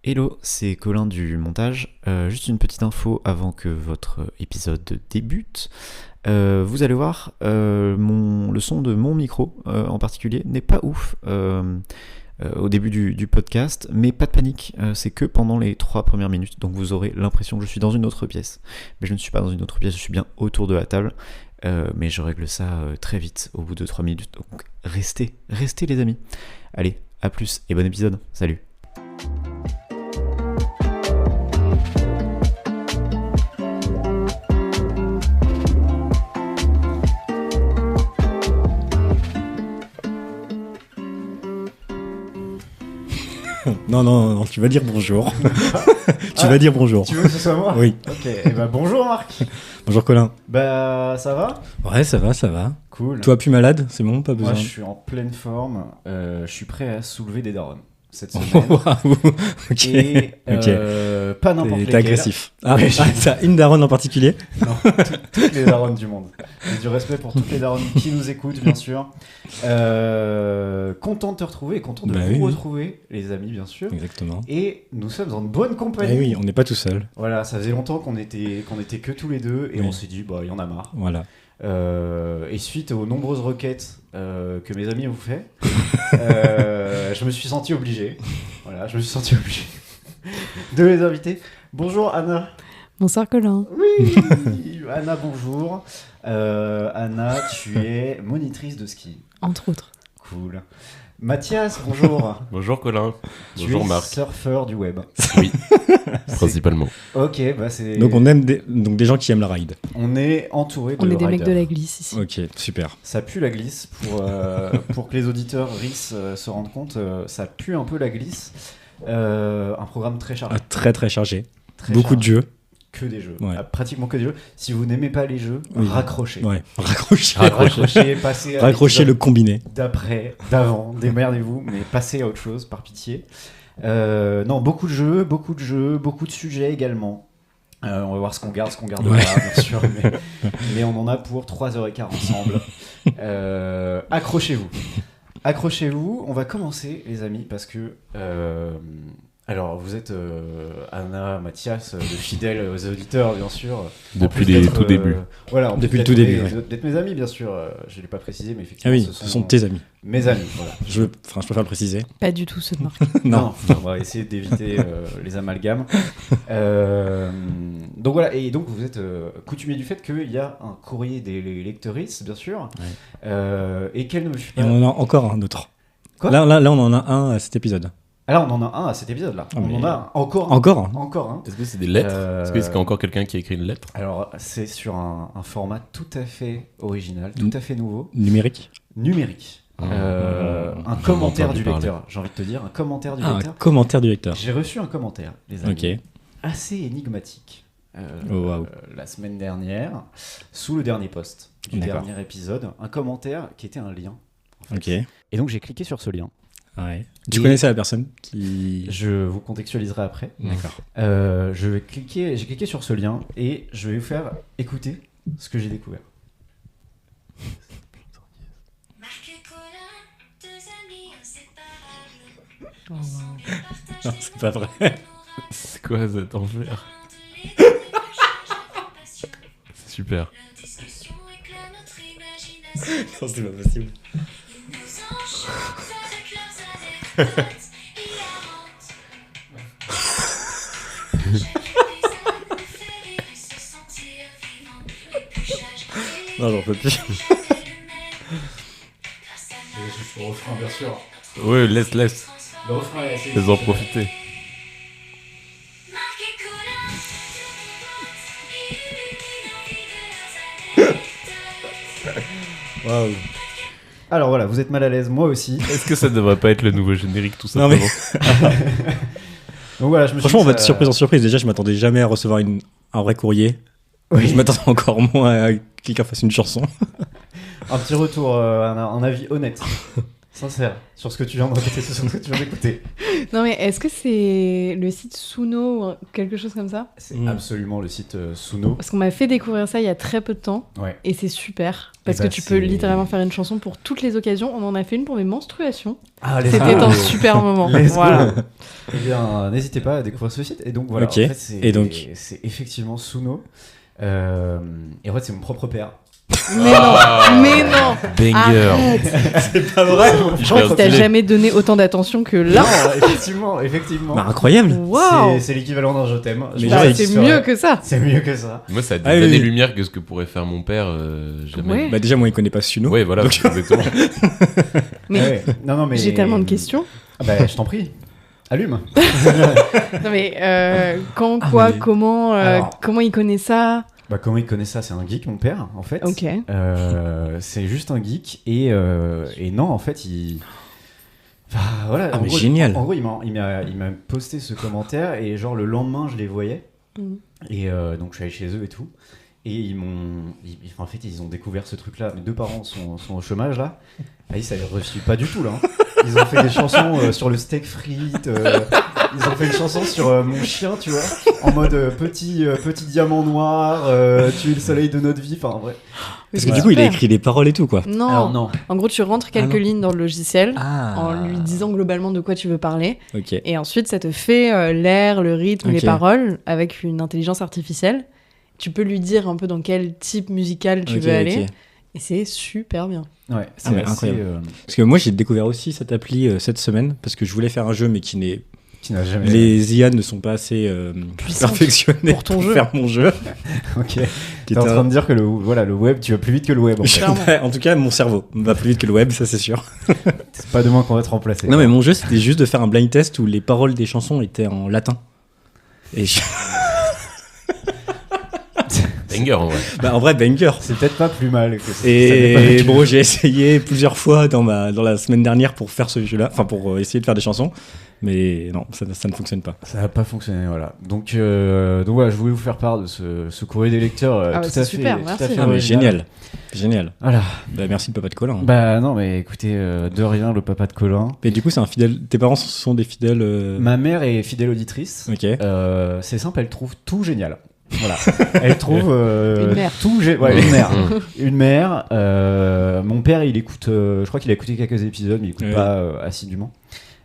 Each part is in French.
Hello, c'est Colin du montage. Juste une petite info avant que votre épisode débute. Vous allez voir, le son de mon micro en particulier n'est pas ouf au début du podcast, mais pas de panique, c'est que pendant les 3 premières minutes, donc vous aurez l'impression que je suis dans une autre pièce. Mais je ne suis pas dans une autre pièce, je suis bien autour de la table, mais je règle ça très vite au bout de 3 minutes, donc restez les amis. Allez, à plus et bon épisode, salut. Non, tu vas dire bonjour. Tu vas dire bonjour. Tu veux que ce soit moi ? Oui. Ok, et bah bonjour Marc. Bonjour Colin. Bah ça va ? Ouais, ça va. Cool. Toi, plus malade, c'est bon, pas besoin. Moi je suis en pleine forme, je suis prêt à soulever des darons cette semaine. Waouh. Ok. Et pas n'importe T'es lesquels. agressif. Ah, Ouais, t'as une daronne en particulier ? Non, toutes les darons du monde. J'ai du respect pour toutes les darons qui nous écoutent, bien sûr. Content de te retrouver, content de vous retrouver, les amis, bien sûr. Exactement. Et nous sommes en bonne compagnie. Eh oui, on n'est pas tout seul. Voilà, ça faisait longtemps qu'on était que tous les deux et Oui. on s'est dit, bah il y en a marre. Voilà. Et suite aux nombreuses requêtes que mes amis ont fait, je me suis senti obligé. Voilà, je me suis senti obligé de les inviter. Bonjour Anna. Bonsoir Colin. Oui, Anna, bonjour. Anna, tu es monitrice de ski. Entre autres. Cool. Mathias, bonjour. Bonjour Colin. Tu Bonjour es Marc. surfeur du web. Oui, principalement. Ok, bah c'est. Donc on aime des gens qui aiment la ride. On est entouré de On est des mecs riders. de la glisse ici. Ok, super. Ça pue la glisse, pour que les auditeurs RIS se rendent compte, ça pue un peu la glisse. Un programme très chargé. Très très chargé. Très Beaucoup de chargé. jeux. Que des jeux. Ouais. Pratiquement que des jeux. Si vous n'aimez pas les jeux, Oui. raccrochez. Ouais. Raccrochez. Raccrochez, passez à Raccrochez le l'épisode combiné. d'après, d'avant, démerdez-vous, mais passez à autre chose, par pitié. Non, beaucoup de jeux, beaucoup de sujets également. On va voir ce qu'on garde pas, bien sûr, mais on en a pour 3h15 ensemble. Accrochez-vous, on va commencer les amis, parce que alors vous êtes Anna, Mathias, de fidèles auditeurs bien sûr. Depuis les tout débuts. Voilà, Depuis le tout début, ouais. d'être mes amis bien sûr, je ne l'ai pas précisé mais Ah effectivement oui, ce sont tes amis. mes amis. Voilà. Je préfère le préciser. Pas du tout ceux de Marc. Non, on va essayer d'éviter les amalgames. Donc voilà, et donc vous êtes coutumier du fait qu'il y a un courrier des lectrices, bien sûr, et qu'elle ne me fut Et pas. on en a encore un autre. Quoi ? Là, on en a un à cet épisode. Alors on en a un à cet épisode-là. Ah, On mais- en a encore Encore un. Est-ce que c'est des lettres Est-ce que c'est encore quelqu'un qui a écrit une lettre Alors c'est sur un format tout à fait original, tout à fait nouveau, numérique. numérique. Ah, Un j'en ai commentaire entendu du parler. lecteur, j'ai envie de te dire, un commentaire du Ah, un lecteur. commentaire du lecteur. J'ai reçu un commentaire, les amis, Ok. assez énigmatique. Oh, waouh. La semaine dernière, sous le dernier post du D'accord. dernier épisode, un commentaire qui était un lien. En fait. Ok. Et donc j'ai cliqué sur ce lien. Ouais. Tu Et- connaissais la personne qui. Je vous contextualiserai après. D'accord. J'ai cliqué sur ce lien et je vais vous faire écouter ce que j'ai découvert. Marc et Colin, deux amis inséparables. Oh, Ensemble, Non, c'est pas vrai. C'est quoi cet enfer C'est super. Leur discussion éclaire notre imagination. Non, c'est pas possible. Ils nous enchantent avec leurs anecdotes hilarantes. Chaque épisode nous fait rire et se sentir vivant. Et puis chaque Non, j'en peux plus. Juste le refrain, bien sûr. Ouais, laisse. Le refrain est assez. Laisse-en profiter. Marc et Colin, illumine l'envie de leurs anecdotes. Waouh. Alors voilà, vous êtes mal à l'aise, moi aussi. Est-ce que ça devrait pas être le nouveau générique tout Non, simplement Donc voilà, je me suis Franchement, on dit va que être ça- surprise en surprise. Déjà, je m'attendais jamais à recevoir un vrai courrier. Oui. Je m'attendais encore moins à que quelqu'un fasse une chanson. Un petit retour, un avis honnête. Sincère, sur ce que tu viens de répéter, sur ce que tu viens d'écouter. Non, mais est-ce que c'est le site Suno ou quelque chose comme ça? C'est absolument le site Suno. Parce qu'on m'a fait découvrir ça il y a très peu de temps. Ouais. Et c'est super. Parce bah, que tu peux c'est- littéralement faire une chanson pour toutes les occasions. On en a fait une pour mes menstruations. Ah, C'était un super moment. Let's go. Voilà. Eh bien, n'hésitez pas à découvrir ce site. Et donc voilà, Ok. en fait, c'est, Et donc c'est effectivement Suno. Et en fait, c'est mon propre père. Mais non, mais non. Banger. Arrête. C'est pas vrai. Je crois qu'il t'a jamais donné autant d'attention que là. Non, effectivement. Bah, incroyable. Waouh. C'est l'équivalent d'un je t'aime. Je Mais pense genre, que C'est ce mieux serait- que ça. C'est mieux que ça. Moi, ça a des Ah oui, oui. années-lumière que ce que pourrait faire mon père. Jamais. Ouais. Bah déjà moi il connaît pas Suno. Ouais, voilà, Donc- exactement. Mais Ah ouais. Non, mais j'ai tellement de questions. Ah bah, je t'en prie. Allume. Non mais quand, Ah, quoi, mais- comment, Alors. comment il connaît ça? Bah, comment il connaît ça? C'est un geek, mon père, en fait. Ok. C'est juste un geek et non, en fait, il. Enfin, voilà. Ah, en mais gros, génial. En gros, il m'a posté ce commentaire et genre le lendemain, je les voyais. Mhm. Et donc, je suis allé chez eux et tout. Et en fait, ils ont découvert ce truc-là. Mes deux parents sont au chômage là. Ah, ça les reçut pas du tout là. Hein. Ils ont fait des chansons sur le steak frites. Ils ont fait une chanson sur mon chien, tu vois, en mode petit diamant noir, tu es le soleil de notre vie. Enfin, en vrai. Parce que Ouais. du coup il a Super. écrit les paroles et tout quoi. Non. Alors non. En gros, tu rentres quelques non. lignes dans le logiciel Ah. en lui disant globalement de quoi tu veux parler. Ok. Et ensuite, ça te fait l'air, le rythme, Ok. les paroles avec une intelligence artificielle. Tu peux lui dire un peu dans quel type musical tu Ok, veux aller. ok. Et c'est super bien. Ouais, c'est mais assez, incroyable. Parce que moi j'ai découvert aussi cette appli cette semaine parce que je voulais faire un jeu mais qui n'est qui n'a jamais. les IA ne sont pas assez Puissantes perfectionnés pour ton jeu. faire mon jeu. Ok. Qui T'es est en train un- de dire que le web, tu vas plus vite que le web. En fait. Clairement. En tout cas mon cerveau va plus vite que le web, ça c'est sûr. C'est pas demain qu'on va te remplacer. Non mais mon jeu c'était juste de faire un blind test où les paroles des chansons étaient en latin. Et Banger, en vrai. bah, en vrai banger. C'est peut-être pas plus mal que ça. Ça Et dépend. bon, j'ai essayé plusieurs fois dans la semaine dernière pour faire ce jeu-là, enfin pour essayer de faire des chansons, mais non, ça ne fonctionne pas. Ça n'a pas fonctionné, voilà. Donc voilà, je voulais vous faire part de ce courrier des lecteurs Ah bah, tout c'est à super, fait, tout merci. à fait Ah mais original. génial. Voilà. Bah merci le papa de Colin. Bah non, mais écoutez, de rien, le papa de Colin. Et du coup, c'est un fidèle. Tes parents sont des fidèles. Ma mère est fidèle auditrice. Ok. C'est simple, elle trouve tout génial. Voilà. Elle trouve Une mère. tout ouais, une mère. Une mère. Mon père, il écoute. Je crois qu'il a écouté quelques épisodes, mais il écoute Ouais. pas assidûment.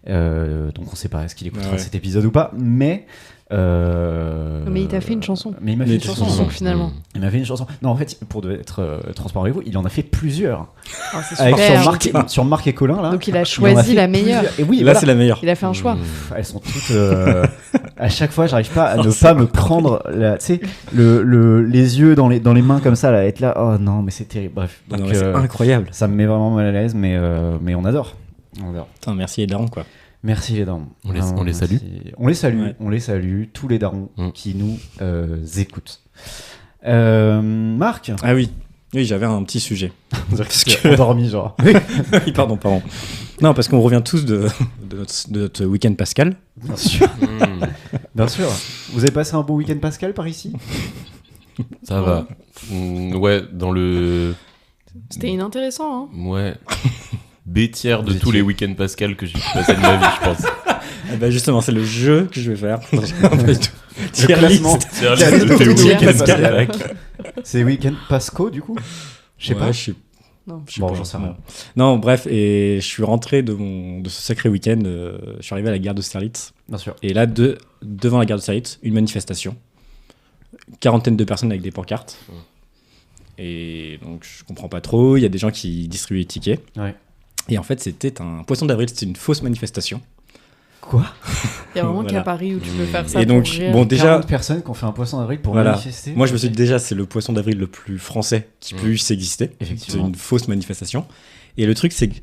Donc on sait pas est-ce qu'il écoutera Ouais. cet épisode ou pas. Mais. Mais il t'a fait une chanson. Mais il m'a Mais fait une c'est chanson. son Donc finalement. Il m'a fait une chanson. Non, en fait, pour être transparent avec vous, il en a fait plusieurs. Ah, c'est Avec super. sur Marc et Colin là. Donc il a il en a choisi fait la meilleure. plusieurs. Et oui, Là, voilà. c'est la meilleure. Il a fait un choix. Elles sont toutes. À chaque fois, j'arrive pas à ne pas me prendre tu sais, les yeux dans les mains comme ça, là, être là. Oh non, mais c'est terrible. Bref. Non, Donc, mais c'est incroyable. ça me met vraiment mal à l'aise, mais on adore. On adore. Putain, merci les darons quoi. Merci les darons. On les Vraiment, salue. merci. On les salue. Ouais. On les salue. Tous les darons Mm. qui nous écoutent. Marc. Ah oui. Oui, j'avais un petit sujet. Parce que- endormi genre. Oui, pardon. Non, parce qu'on revient tous de notre week-end Pascal. Bien sûr. Mm. Bien sûr. Vous avez passé un bon week-end Pascal par ici? Ça va. Ouais, dans le. C'était inintéressant, hein. Ouais. B-tiers de Vous tous étiez- les week-ends Pascal que j'ai pu passer de ma vie, je pense. Eh ben justement, c'est le jeu que je vais faire. Non, pas du tout. Le Tier classement. list. Tiers Tiers list de list tes de tous les week-ends week-ends Pascal. C'est week-end Pasco du coup? Je sais Ouais, pas. je sais Non. Je sais Bon, pas. j'en sais rien. Non, bref, et je suis rentré de ce sacré week-end. Je suis arrivé à la gare d'Austerlitz. Bien sûr. Et là, devant la gare d'Austerlitz, une manifestation. Quarantaine de personnes avec des pancartes. Et donc, je comprends pas trop. Il y a des gens qui distribuent les tickets. Ouais. Et en fait, c'était un poisson d'avril. C'était une fausse manifestation. Quoi? Il y a vraiment Voilà. qu'à Paris où tu peux faire ça. Et donc, pour rire. bon, déjà, 40 personnes qui ont fait un poisson d'avril pour Voilà. manifester. moi, je me suis dit déjà, c'est le poisson d'avril le plus français qui puisse exister. Effectivement. C'est une fausse manifestation. Et le truc, c'est que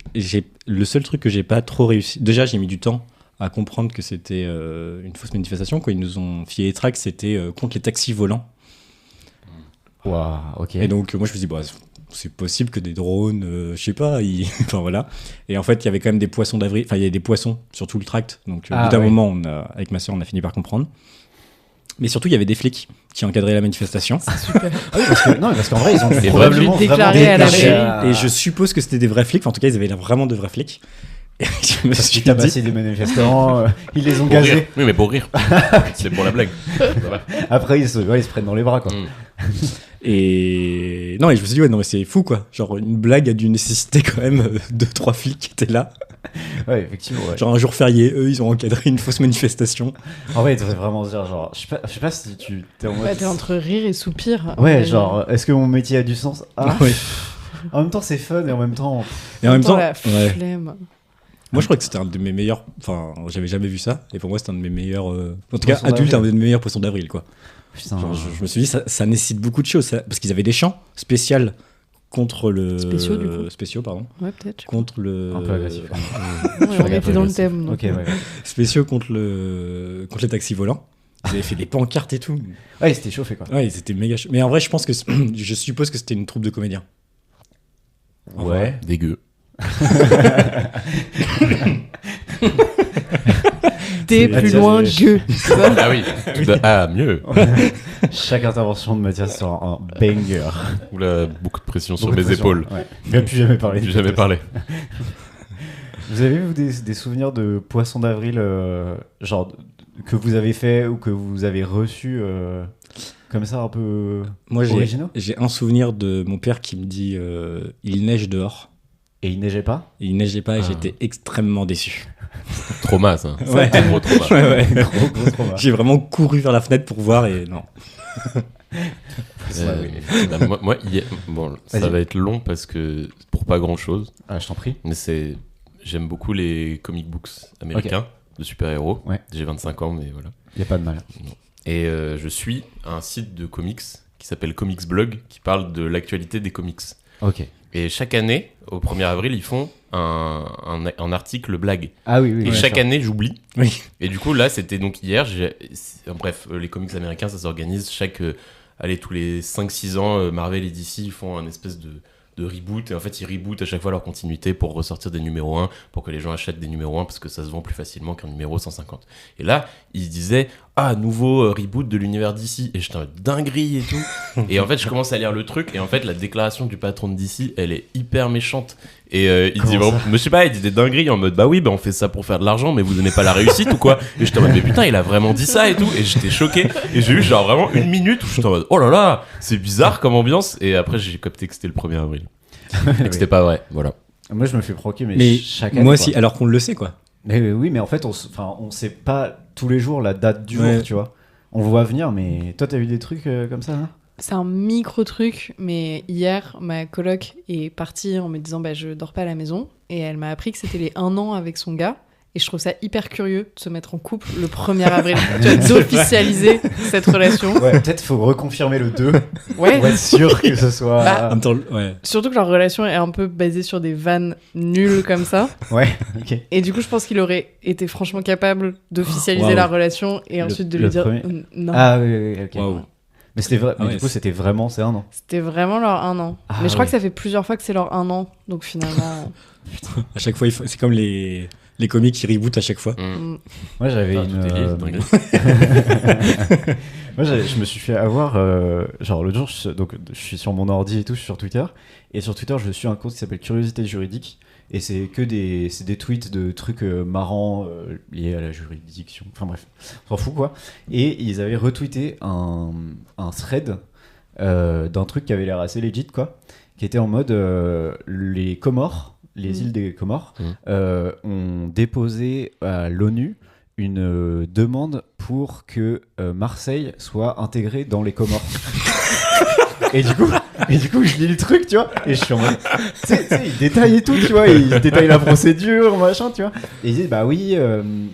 le seul truc que j'ai pas trop réussi. Déjà, j'ai mis du temps à comprendre que c'était une fausse manifestation. Quand ils nous ont filé les tracts, c'était contre les taxis volants. Waouh, ok. Et donc, moi, je me suis dit, bah, c'est possible que des drones, je sais pas, enfin voilà. Et en fait, il y avait quand même des poissons d'avril, enfin, il y avait des poissons sur tout le tract. Donc, au Ah, bout d'un ouais. moment, avec ma soeur, on a fini par comprendre. Mais surtout, il y avait des flics qui encadraient la manifestation. Super. Ah oui, parce qu'en vrai, ils ont Des probablement vrais flics vraiment déclarés à la déclaré mairie. Et je suppose que c'était des vrais flics. Enfin, en tout cas, ils avaient l'air vraiment de vrais flics. Et je me Parce suis qu'ils dit, tabassaient des manifestants, ils les ont Pour rire. gazés. Oui, mais pour rire. C'est pour la blague. Ça va. Après, ils se prennent dans les bras, quoi. Mm. et non, et je me suis dit, ouais, non, mais c'est fou, quoi. Genre, une blague a dû nécessiter quand même 2-3 flics qui étaient là. Ouais, effectivement. Ouais. Genre, un jour férié, eux, ils ont encadré une fausse manifestation. En vrai, ils devraient vraiment se dire, genre, je sais pas si tu t'es en mode. Ouais, t'es entre rire et soupir. Ouais, genre, est-ce que mon métier a du sens? Ah, Ouais. en même temps, c'est fun et en même temps. Et en même temps, la ouais. flemme. Moi, je crois que c'était un de mes meilleurs. Enfin, j'avais jamais vu ça. Et pour moi, c'était un de mes meilleurs. En tout cas, Poissons adulte, un d'avril. de mes meilleurs poissons d'avril, quoi. Putain. Genre, je me suis dit, ça nécessite beaucoup de choses. Parce qu'ils avaient des chants spéciaux contre le. Spéciaux, du coup. Spéciaux, pardon. Ouais, peut-être. Contre le. Un peu agressif. Ouais, on regarde était dans le agressif. thème. donc. Ok, ouais. Spéciaux contre les taxis volants. Ils avaient fait des pancartes et tout. Ouais, c'était chauffé, quoi. Ouais, ils étaient méga chauds. Mais en vrai, je suppose que c'était une troupe de comédiens. En vrai. Dégueu. T'es C'est- plus Ah, loin tiens, que. c'est ça Ah oui. Ah, mieux. Chaque intervention de Mathias sera un banger. Oula, beaucoup de pression sur Beaucoup de mes pression. épaules. Ouais. Il va plus jamais parler. J'ai jamais parlé. Vous avez vous des souvenirs de poissons d'avril, genre que vous avez fait ou que vous avez reçu comme ça un peu Moi, originaux? j'ai un souvenir de mon père qui me dit il neige dehors. Et il neigeait pas? Et il neigeait pas et Ah. j'étais extrêmement déçu. Trauma, ça. Ouais. C'est un gros trauma. Gros trauma. J'ai vraiment couru vers la fenêtre pour voir et non. Moi, bon, ça Vas-y. va être long parce que pour pas grand chose, Ah, je t'en prie. mais j'aime beaucoup les comic books américains de super-héros. Ouais. J'ai 25 ans, mais voilà. Y a pas de mal. Et je suis un site de comics qui s'appelle Comics Blog qui parle de l'actualité des comics. Ok. Et chaque année, au 1er avril, ils font un article blague. Ah oui, oui. Et bien chaque sûr. année, j'oublie. Oui. Et du coup, là, c'était donc hier. Bref, les comics américains, ça s'organise allez, tous les 5-6 ans. Marvel et DC, ils font un espèce de reboot. Et en fait, ils rebootent à chaque fois leur continuité pour ressortir des numéros 1, pour que les gens achètent des numéros 1 parce que ça se vend plus facilement qu'un numéro 150. Et là, ils disaient nouveau reboot de l'univers DC. Et j'étais en dinguerie et tout. Et en fait, je commence à lire le truc. Et en fait, la déclaration du patron de DC, elle est hyper méchante. Et il dit Comment vraiment, mais je sais pas, il dit des dingueries en mode bah oui, bah on fait ça pour faire de l'argent, mais vous aimez pas la réussite ou quoi? Et j'étais en mode mais putain, il a vraiment dit ça et tout. Et j'étais choqué. Et j'ai eu genre vraiment une minute où j'étais en mode oh là là, c'est bizarre comme ambiance. Et après, j'ai capté que c'était le 1er avril. Et que c'était pas vrai, voilà. Moi, je me fais proquer, mais Mais chaque année. moi quoi. aussi, alors qu'on le sait, quoi. Mais oui, mais en fait, on sait pas tous les jours la date du Ouais. jour, tu vois. On le voit venir, mais toi, t'as vu des trucs comme ça, hein? C'est un micro truc, mais hier, ma coloc est partie en me disant bah, je dors pas à la maison. Et elle m'a appris que c'était les 1 an avec son gars. Et je trouve ça hyper curieux de se mettre en couple le 1er avril. Tu vois, d'officialiser cette relation. Ouais, peut-être faut reconfirmer le 2 Ouais. pour être sûr que ce soit. Bah, En même temps, ouais. Surtout que leur relation est un peu basée sur des vannes nulles comme ça. Ouais, ok. Et du coup, je pense qu'il aurait été franchement capable d'officialiser Waouh. la relation et ensuite de le lui dire premier. non. Ah oui, oui, oui, ok. Waouh. Mais c'était vrai. Ah Mais ouais, du coup, c'est- c'était vraiment, c'est un an. C'était vraiment leur 1 an. Ah Mais je crois ouais. que ça fait plusieurs fois que c'est leur 1 an. Donc finalement. À chaque fois, c'est comme les comics qui rebootent à chaque fois. mm. Moi, j'avais Ah, une. tout est lié, c'est dingue. Moi, je me suis fait avoir. Genre, l'autre jour, je suis sur mon ordi et tout, je suis sur Twitter. Et sur Twitter, je suis un compte qui s'appelle Curiosité Juridique. Et c'est que des tweets de trucs marrants liés à la juridiction. Enfin bref, on s'en fout quoi. Et ils avaient retweeté un thread d'un truc qui avait l'air assez legit quoi. Qui était en mode les Comores, les îles des Comores, ont déposé à l'ONU une demande pour que Marseille soit intégrée dans les Comores. Et du coup, je lis le truc, tu vois, et je suis en mode, tu sais, il détaille et tout, tu vois, il détaille la procédure, machin, tu vois. Et il dit, bah oui,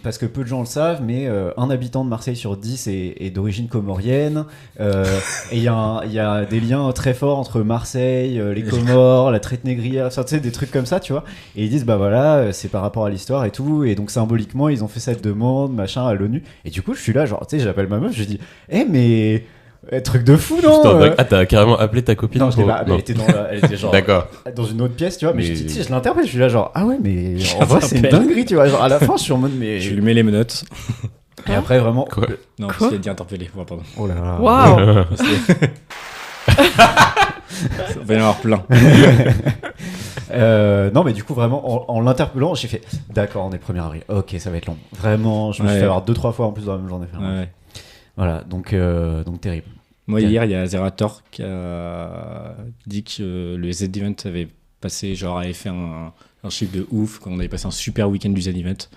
parce que peu de gens le savent, mais un habitant de Marseille sur 10 est d'origine comorienne, et il y a des liens très forts entre Marseille, les Comores, la traite négrière, tu sais, des trucs comme ça, tu vois. Et ils disent, bah voilà, c'est par rapport à l'histoire et tout, et donc symboliquement, ils ont fait cette demande, machin, à l'ONU. Et du coup, je suis là, genre, tu sais, j'appelle ma meuf, je dis, mais... truc de fou, non? Putain, ah, t'as carrément appelé ta copine? Non, je l'ai pour- pas. non. Elle était genre D'accord. dans une autre pièce, tu vois. Mais, Mais- tu sais, je l'interprète. Je suis là, genre, ah ouais, mais en vrai, c'est une l'interpelle. dinguerie, tu vois. Genre, à la fin, je suis en mode, mais. Je lui mets les menottes. Et après, vraiment. Quoi Non, Quoi parce qu'il a dit interpellé. Oh, pardon. Oh là là. Waouh. Ça va y en avoir plein. Non, mais du coup, vraiment, en l'interpellant, j'ai fait d'accord, on est 1er avril. Ok, ça va être long. Vraiment, je me suis Ouais. fait avoir 2-3 fois en plus dans la même journée. Ouais. Voilà, donc terrible. Moi, Ok. hier, il y a Zerator qui a dit que le Z-Event avait passé, genre, avait fait un chiffre de ouf, qu'on avait passé un super week-end du Z-Event.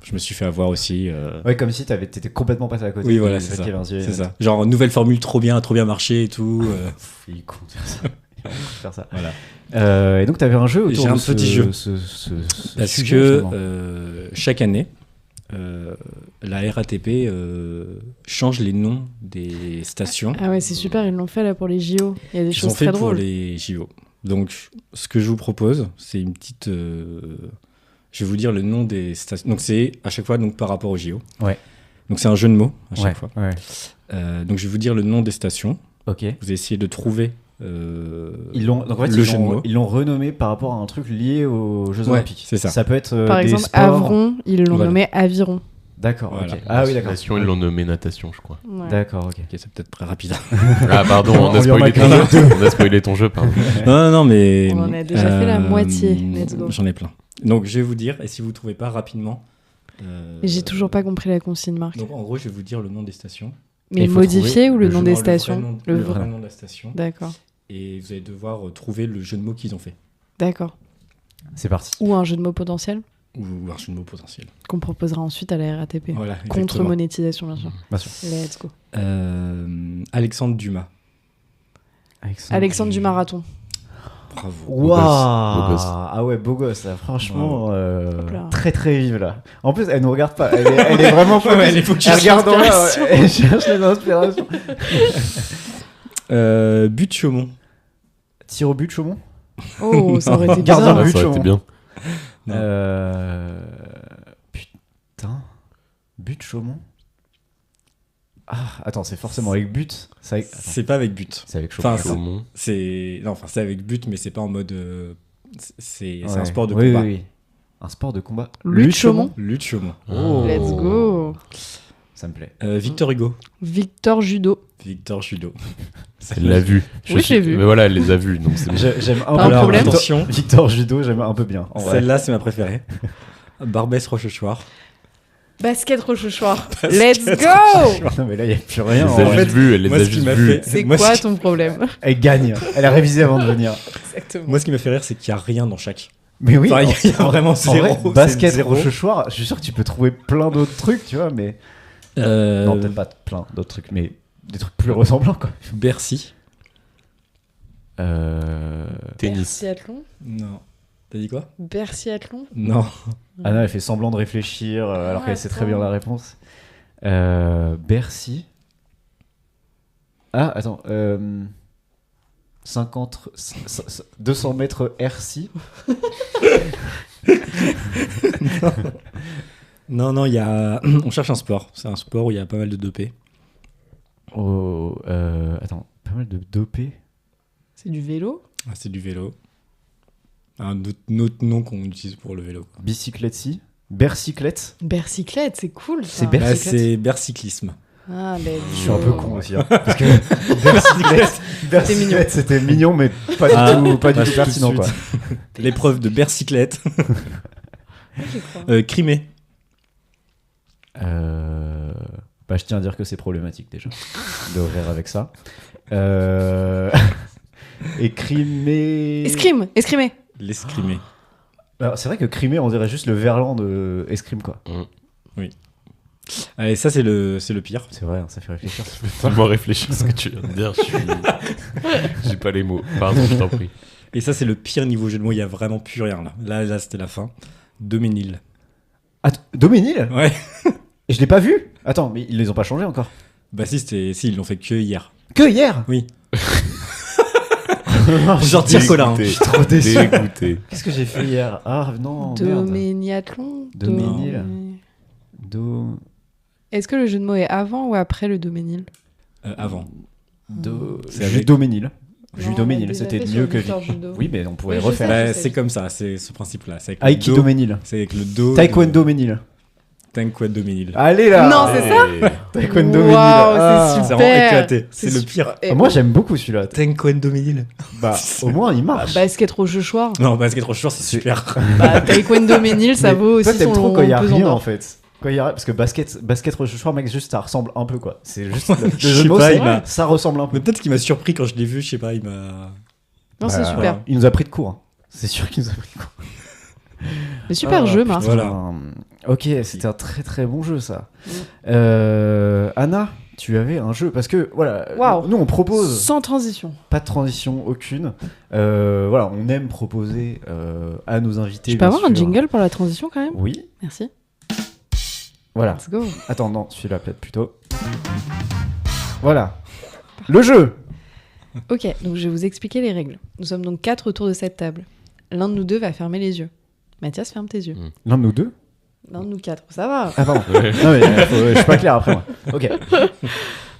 Je me suis fait avoir aussi. Ouais, comme si t'étais complètement passé à côté. Oui, voilà, du c'est fait ça. qu'il y avait un sujet. C'est ça. Genre, nouvelle formule trop bien marché et tout. Pff, il compte faire ça. Il compte faire ça. Voilà. Et donc, t'avais un jeu autour J'ai un de ce, petit jeu. ce Parce sujet, que finalement. chaque année, la RATP change les noms des stations. Ah ouais, c'est super, ils l'ont fait là pour les JO. Il y a des Ils choses ont fait très pour drôles. les JO. Donc, ce que je vous propose, c'est une petite. Je vais vous dire le nom des stations. Donc, c'est à chaque fois donc, par rapport aux JO. Ouais. Donc, c'est un jeu de mots à chaque Ouais, fois. ouais. Donc, je vais vous dire le nom des stations. Ok. Vous essayez de trouver. Donc en fait, le jeu de mots. ils l'ont renommé par rapport à un truc lié aux Jeux Ouais, Olympiques. c'est ça. Ça peut être Par des exemple, sports. Avron, ils l'ont Voilà. nommé Aviron. D'accord. Voilà. Ok. Ah oui, d'accord. Nation, ils l'ont nommé natation, je crois. Ouais. D'accord. Ok. Ok, c'est peut-être très rapide. Ah, pardon, On on a lui en spoilé met ton qu'un jeu. On a spoilé ton jeu, pardon. non, mais. On en a déjà fait la moitié. Let's go. J'en ai plein. Donc, je vais vous dire, et si vous ne trouvez pas rapidement. Et j'ai toujours pas compris la consigne, Marc. Donc, en gros, je vais vous dire le nom des stations. Mais il faut modifié ou le le nom jeu- des Non, stations Le Le vrai vrai. nom de la station. D'accord. Et vous allez devoir trouver le jeu de mots qu'ils ont fait. D'accord. C'est parti. Ou un jeu de mots potentiel Ou un jeu de mots potentiel. qu'on proposera ensuite à la RATP. Voilà. Contre exactement. monétisation, bien sûr. Bien sûr. Let's go. Alexandre Dumas. Alexandre du Marathon. Bravo. Waouh. Beau gosse. Ah ouais, beau gosse. Là. Franchement, Hop là. très très vive là. En plus, elle nous regarde pas. Elle est vraiment focus. Ouais, elle est focus Elle sur regarde en l'air, l'inspiration. ouais. Elle cherche les inspirations. But de Chaumont. Tir au but, Chaumont. Oh, ça aurait été Gardien bizarre. de Ça aurait été bien. Non. Putain. But Chaumont. Ah, attends, c'est forcément avec but. Attends, C'est pas avec but. c'est avec Chaumont. Enfin, Chaumont. c'est avec but, mais c'est pas en mode. C'est Ouais. un sport de Oui, combat. oui, oui. Un sport de combat. Lutte Chaumont. Lutte Chaumont. Oh. Let's go. Ça me plaît. Victor Hugo. Victor Judo. Victor Judo. Elle l'a vu. Oui, j'ai vu. Mais voilà, elle les a vus, donc c'est bon. J'aime un Pas un peu problème. Attention, Victor Judo, j'aime un peu bien. En vrai. celle-là, c'est ma préférée. Barbès Rochechouart. Basket Rochechouart. Let's go. Non, mais là, il n'y a plus Elle rien. les En a fait, juste vus, elle les moi, a ce qui juste m'a vus. fait- C'est Moi, quoi ce- ton problème elle gagne. Elle a révisé avant de venir. Exactement. Moi, ce qui m'a fait rire, c'est qu'il n'y a rien dans chaque. Mais oui, Enfin, il y a vraiment en zéro. vrai, c'est basket zéro. Rochechouart, je suis sûr que tu peux trouver plein d'autres trucs, tu vois, mais... Non, peut-être pas plein d'autres trucs, mais des trucs plus ressemblants, quoi. Bercy. Tennis. Bercyathlon. Non. T'as dit quoi? Bercyathlon. Non. Ah non, elle fait semblant de réfléchir alors Ah, qu'elle sait très attends. bien la réponse. Bercy. Ah, attends. 200 mètres RC. Non, il y a. On cherche un sport. C'est un sport où il y a pas mal de dopés. Oh, attends, pas mal de dopés. C'est du vélo. Ah, c'est du vélo. Un autre nom qu'on utilise pour le vélo. quoi. Bicyclette, si. Bercyclette. Bercyclette, c'est cool. C'est ça. Ber- Là, Bercyclette. c'est bercyclisme. Ah, ben. Je suis un peu con aussi. Hein, parce que Bercyclette, c'était mignon, mais pas du Ah, tout, pas du pas tout tout de pertinent, suite. quoi. L'épreuve de bercyclette. J'y crois. Crimée. Bah, je tiens à dire que c'est problématique déjà de rire avec ça. Écrimé. Escrimé. L'escrimée. Alors, c'est vrai que Crimée, on dirait juste le verlan de escrime, quoi. Allez, ça, c'est le pire. C'est vrai, hein, ça fait réfléchir. Tellement réfléchir à ce que tu viens de dire. J'ai pas les mots. Pardon, je t'en prie. Et ça, c'est le pire niveau jeu de mots. Il y a vraiment plus rien là. Là, c'était la fin. Doménil. Doménil. Ouais. Et je l'ai pas vu. Attends, mais ils les ont pas changés encore. Bah si, ils l'ont fait que hier. Que hier. Oui. Je Genre tire colin. suis trop déçu. Dégoûté. Qu'est-ce que j'ai fait hier? Ah non, merde. Doméniathlon. Doménil. Do... Est-ce que le jeu de mots est avant ou après le Doménil? Avant. C'est Judoménil. Non, on Judoménil, l'a déjà c'était fait mieux sur que... Victor Judo. Oui, mais on pourrait Oui, je refaire. sais. Bah, c'est comme ça, c'est ce principe-là. C'est avec le Aikido dos. Ménil. C'est avec le dos. Taekwondo Ménil. Taekwondo Menil. Allez là. Non, c'est ça. Taekwondo Waouh, Menil. c'est Ah. C'est super. vraiment éclaté. C'est le super. pire. Et Moi j'aime beaucoup celui-là. Taekwondo Menil. Bah au moins il marche. Basket Rochechouart. Non, basket trop short, c'est super. Bah, Taekwondo Menil, ça Mais vaut aussi toi t'aimes son trop quand il y a pesant rien d'or. en fait. Quand il y a parce que basket Rochechouart mec juste ça ressemble un peu quoi. C'est juste le Je jeu sais de mots, pas, c'est- il m'a- ça ressemble un peu. Mais peut-être qu'il m'a surpris quand je l'ai vu, je sais pas, il m'a. Non, c'est Bah, super. Il nous a pris de court. Hein. C'est sûr qu'il nous a pris de court. Mais super Ah, jeu, putain. Marc. Voilà. Ok, c'était un très très bon jeu ça. Mm. Anna, tu avais un jeu parce que voilà, Waouh. nous on propose Sans transition. pas de transition aucune. Voilà, on aime proposer à nos invités. Je peux bien avoir un sûr. jingle pour la transition quand même? Oui. Merci. Voilà. Let's go. Attends, non, celui-là peut-être plutôt. Voilà. Le jeu. Ok, donc je vais vous expliquer les règles. Nous sommes donc 4 autour de cette table. L'un de nous deux va fermer les yeux. Mathias, ferme tes yeux. L'un de nous deux. L'un de nous 4, ça va. Ah pardon. Non mais je suis pas clair après moi. Ok.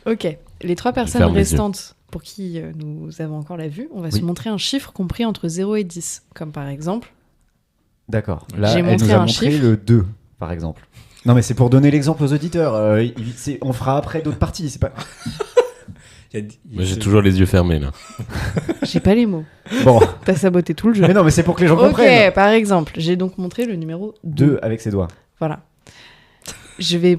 Ok, les 3 personnes ferme les yeux. restantes pour qui nous avons encore la vue, on va Oui. se montrer un chiffre compris entre 0 et 10. Comme par exemple, D'accord. Là, J'ai elle montré nous a un montré chiffre. le 2, par exemple. Non, mais c'est pour donner l'exemple aux auditeurs. On fera après d'autres parties. C'est pas... Moi, j'ai toujours les yeux fermés là. j'ai pas les mots. Bon. T'as saboté tout le jeu. Mais non, mais c'est pour que les gens Ok, comprennent. par exemple, j'ai donc montré le numéro 2. 2 avec ses doigts. Voilà. Je vais.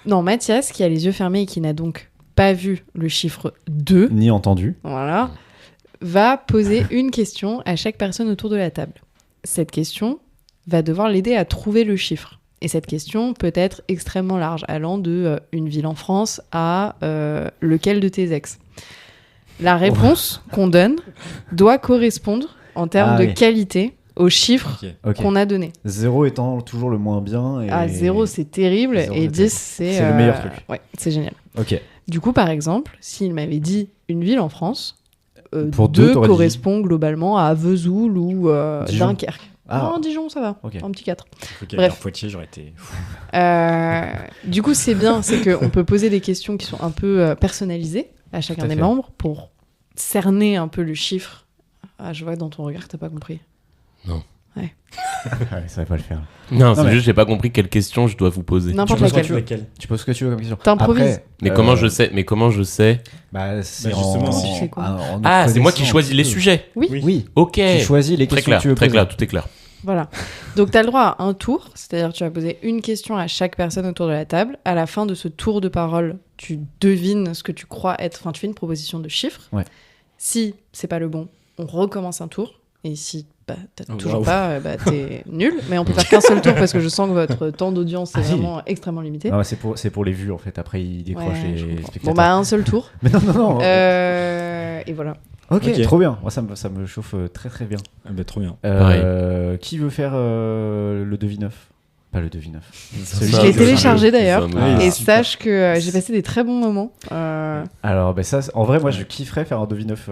Non, Mathias, qui a les yeux fermés et qui n'a donc pas vu le chiffre 2, Ni entendu. voilà, va poser une question à chaque personne autour de la table. Cette question va devoir l'aider à trouver le chiffre. Et cette question peut être extrêmement large, allant de une ville en France à lequel de tes ex. La réponse qu'on donne doit correspondre en termes Ah de oui. qualité au chiffre Ok. qu'on a donné. 0 étant toujours le moins bien. Et... À 0, c'est terrible, 0, et c'est 10, c'est... C'est le meilleur truc. Ouais, c'est génial. Ok. Du coup, par exemple, s'il m'avait dit une ville en France, Pour deux, 2 t'aurais dit- correspond globalement à Vesoul ou Dijon. Dunkerque. Ah. Non, Dijon, ça va. Ok. Un petit 4. Ok, Bref. Poitiers, j'aurais été. Du coup, c'est bien, c'est qu'on peut poser des questions qui sont un peu personnalisées à chacun Tout à des fait. membres pour cerner un peu le chiffre. Ah, je vois dans ton regard que t'as pas compris. Ouais, ça va pas le faire. Non, c'est mais- juste j'ai pas compris quelle question je dois vous poser. N'importe Tu poses laquelle. Laquelle Tu poses ce que tu veux comme question. T'improvises. Après, Mais comment je sais Bah, c'est Bah, justement, en... si tu sais quoi. en Ah, c'est moi qui connaissance. choisis les sujets. Oui. Ok. Tu choisis les Très questions clair, que tu veux très poser. clair, tout est clair. Voilà. Donc, tu as le droit à un tour, c'est-à-dire tu vas poser une question à chaque personne autour de la table. À la fin de ce tour de parole, tu devines ce que tu crois être. Enfin, tu fais une proposition de chiffres. Ouais. Si c'est pas le bon, on recommence un tour. Et si bah, t'as Oh, toujours waouh. pas, bah, t'es nul. Mais on peut faire qu'un seul tour parce que je sens que votre temps d'audience est Ah, si. vraiment extrêmement limité. Non, mais c'est pour les vues en fait. Après, ils décrochent Ouais, je les comprends. spectateurs. Bon, bah, un seul tour. Mais non. Et voilà. Ok, Ok. trop bien. Moi, ça me chauffe très très bien. Ah bah, trop bien. Qui veut faire le devis-neuf? Pas le devis-neuf. Je l'ai téléchargé d'ailleurs. Ah, Et super. sache que j'ai passé des très bons moments. Alors, ben ça, en vrai, moi, je kifferais faire un devis-neuf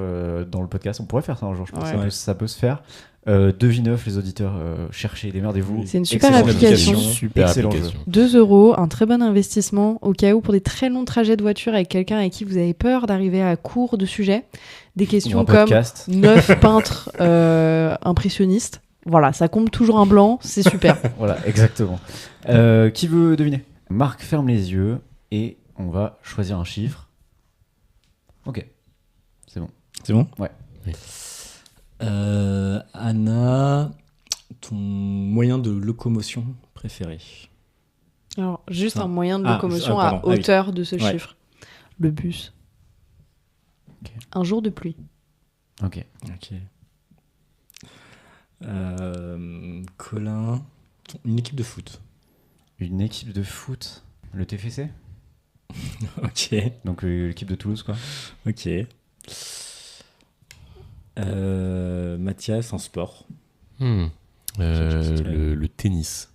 dans le podcast. On pourrait faire ça un jour, je pense. Ouais. Ça peut se faire. Devis-neuf, les auditeurs, cherchez, démerdez-vous. C'est une super Excellente application. Super Excellent application. 2 €, un très bon investissement au cas où pour des très longs trajets de voiture avec quelqu'un avec qui vous avez peur d'arriver à court de sujets. Des Ou questions un comme podcast. 9 peintres impressionnistes. Voilà, ça compte toujours un blanc, c'est super. Voilà, exactement. Qui veut deviner? Marc ferme les yeux et on va choisir un chiffre. Ok. C'est bon. C'est bon Ouais. Oui. Anna, ton moyen de locomotion préféré? Alors, juste Ah. un moyen de Ah, locomotion pardon. à Ah oui. hauteur de ce Ouais. chiffre. Le bus. Ok. Un jour de pluie. Ok. Ok. Colin, une équipe de foot. Une équipe de foot. Le TFC? Ok. Donc l'équipe de Toulouse, quoi. Ok. Mathias, en sport. Le tennis.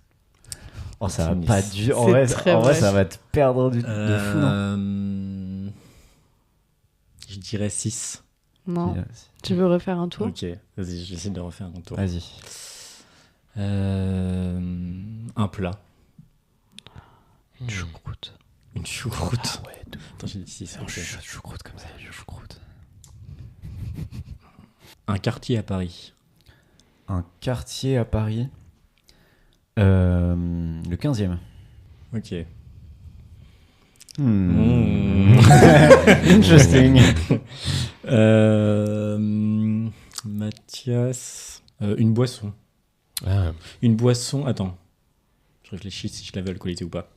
Oh, ça va Tennis. pas du. En C'est vrai, très en vrai, vrai. ça va te perdre de fou, non? Je dirais 6. Non. Tu veux refaire un tour? Ok, vas-y, je vais essayer de refaire un tour. Vas-y. Un plat. Hmm. Choucroute. Une choucroute. Attends, j'ai dit 6. Choucroute comme ça, choucroute. Un quartier à Paris. Un quartier à Paris. Le 15e. Ok. Interesting. Mathias. Une boisson. Ah, Une boisson. Attends. Je réfléchis si je l'avais alcoolisée ou pas.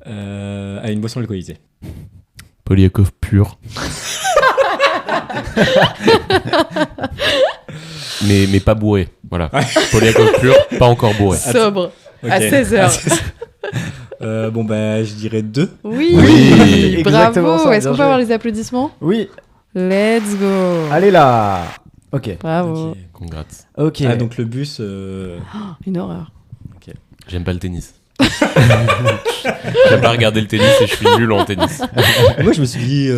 Une boisson alcoolisée. Polyakov pur. mais pas bourré. Voilà. Polyakov pur, pas encore bourré. Sobre. Ok. À 16h. Bon, bah, je dirais 2. Oui, Oui, exactement bravo. ça, Est-ce bien qu'on peut joué. avoir les applaudissements? Oui, Let's go. allez là. Ok. Bravo. Congrats. Ok. Ah, donc le bus. Une horreur. J'aime pas le tennis. J'aime pas regarder le tennis et je suis nul en tennis. Moi, je me suis dit,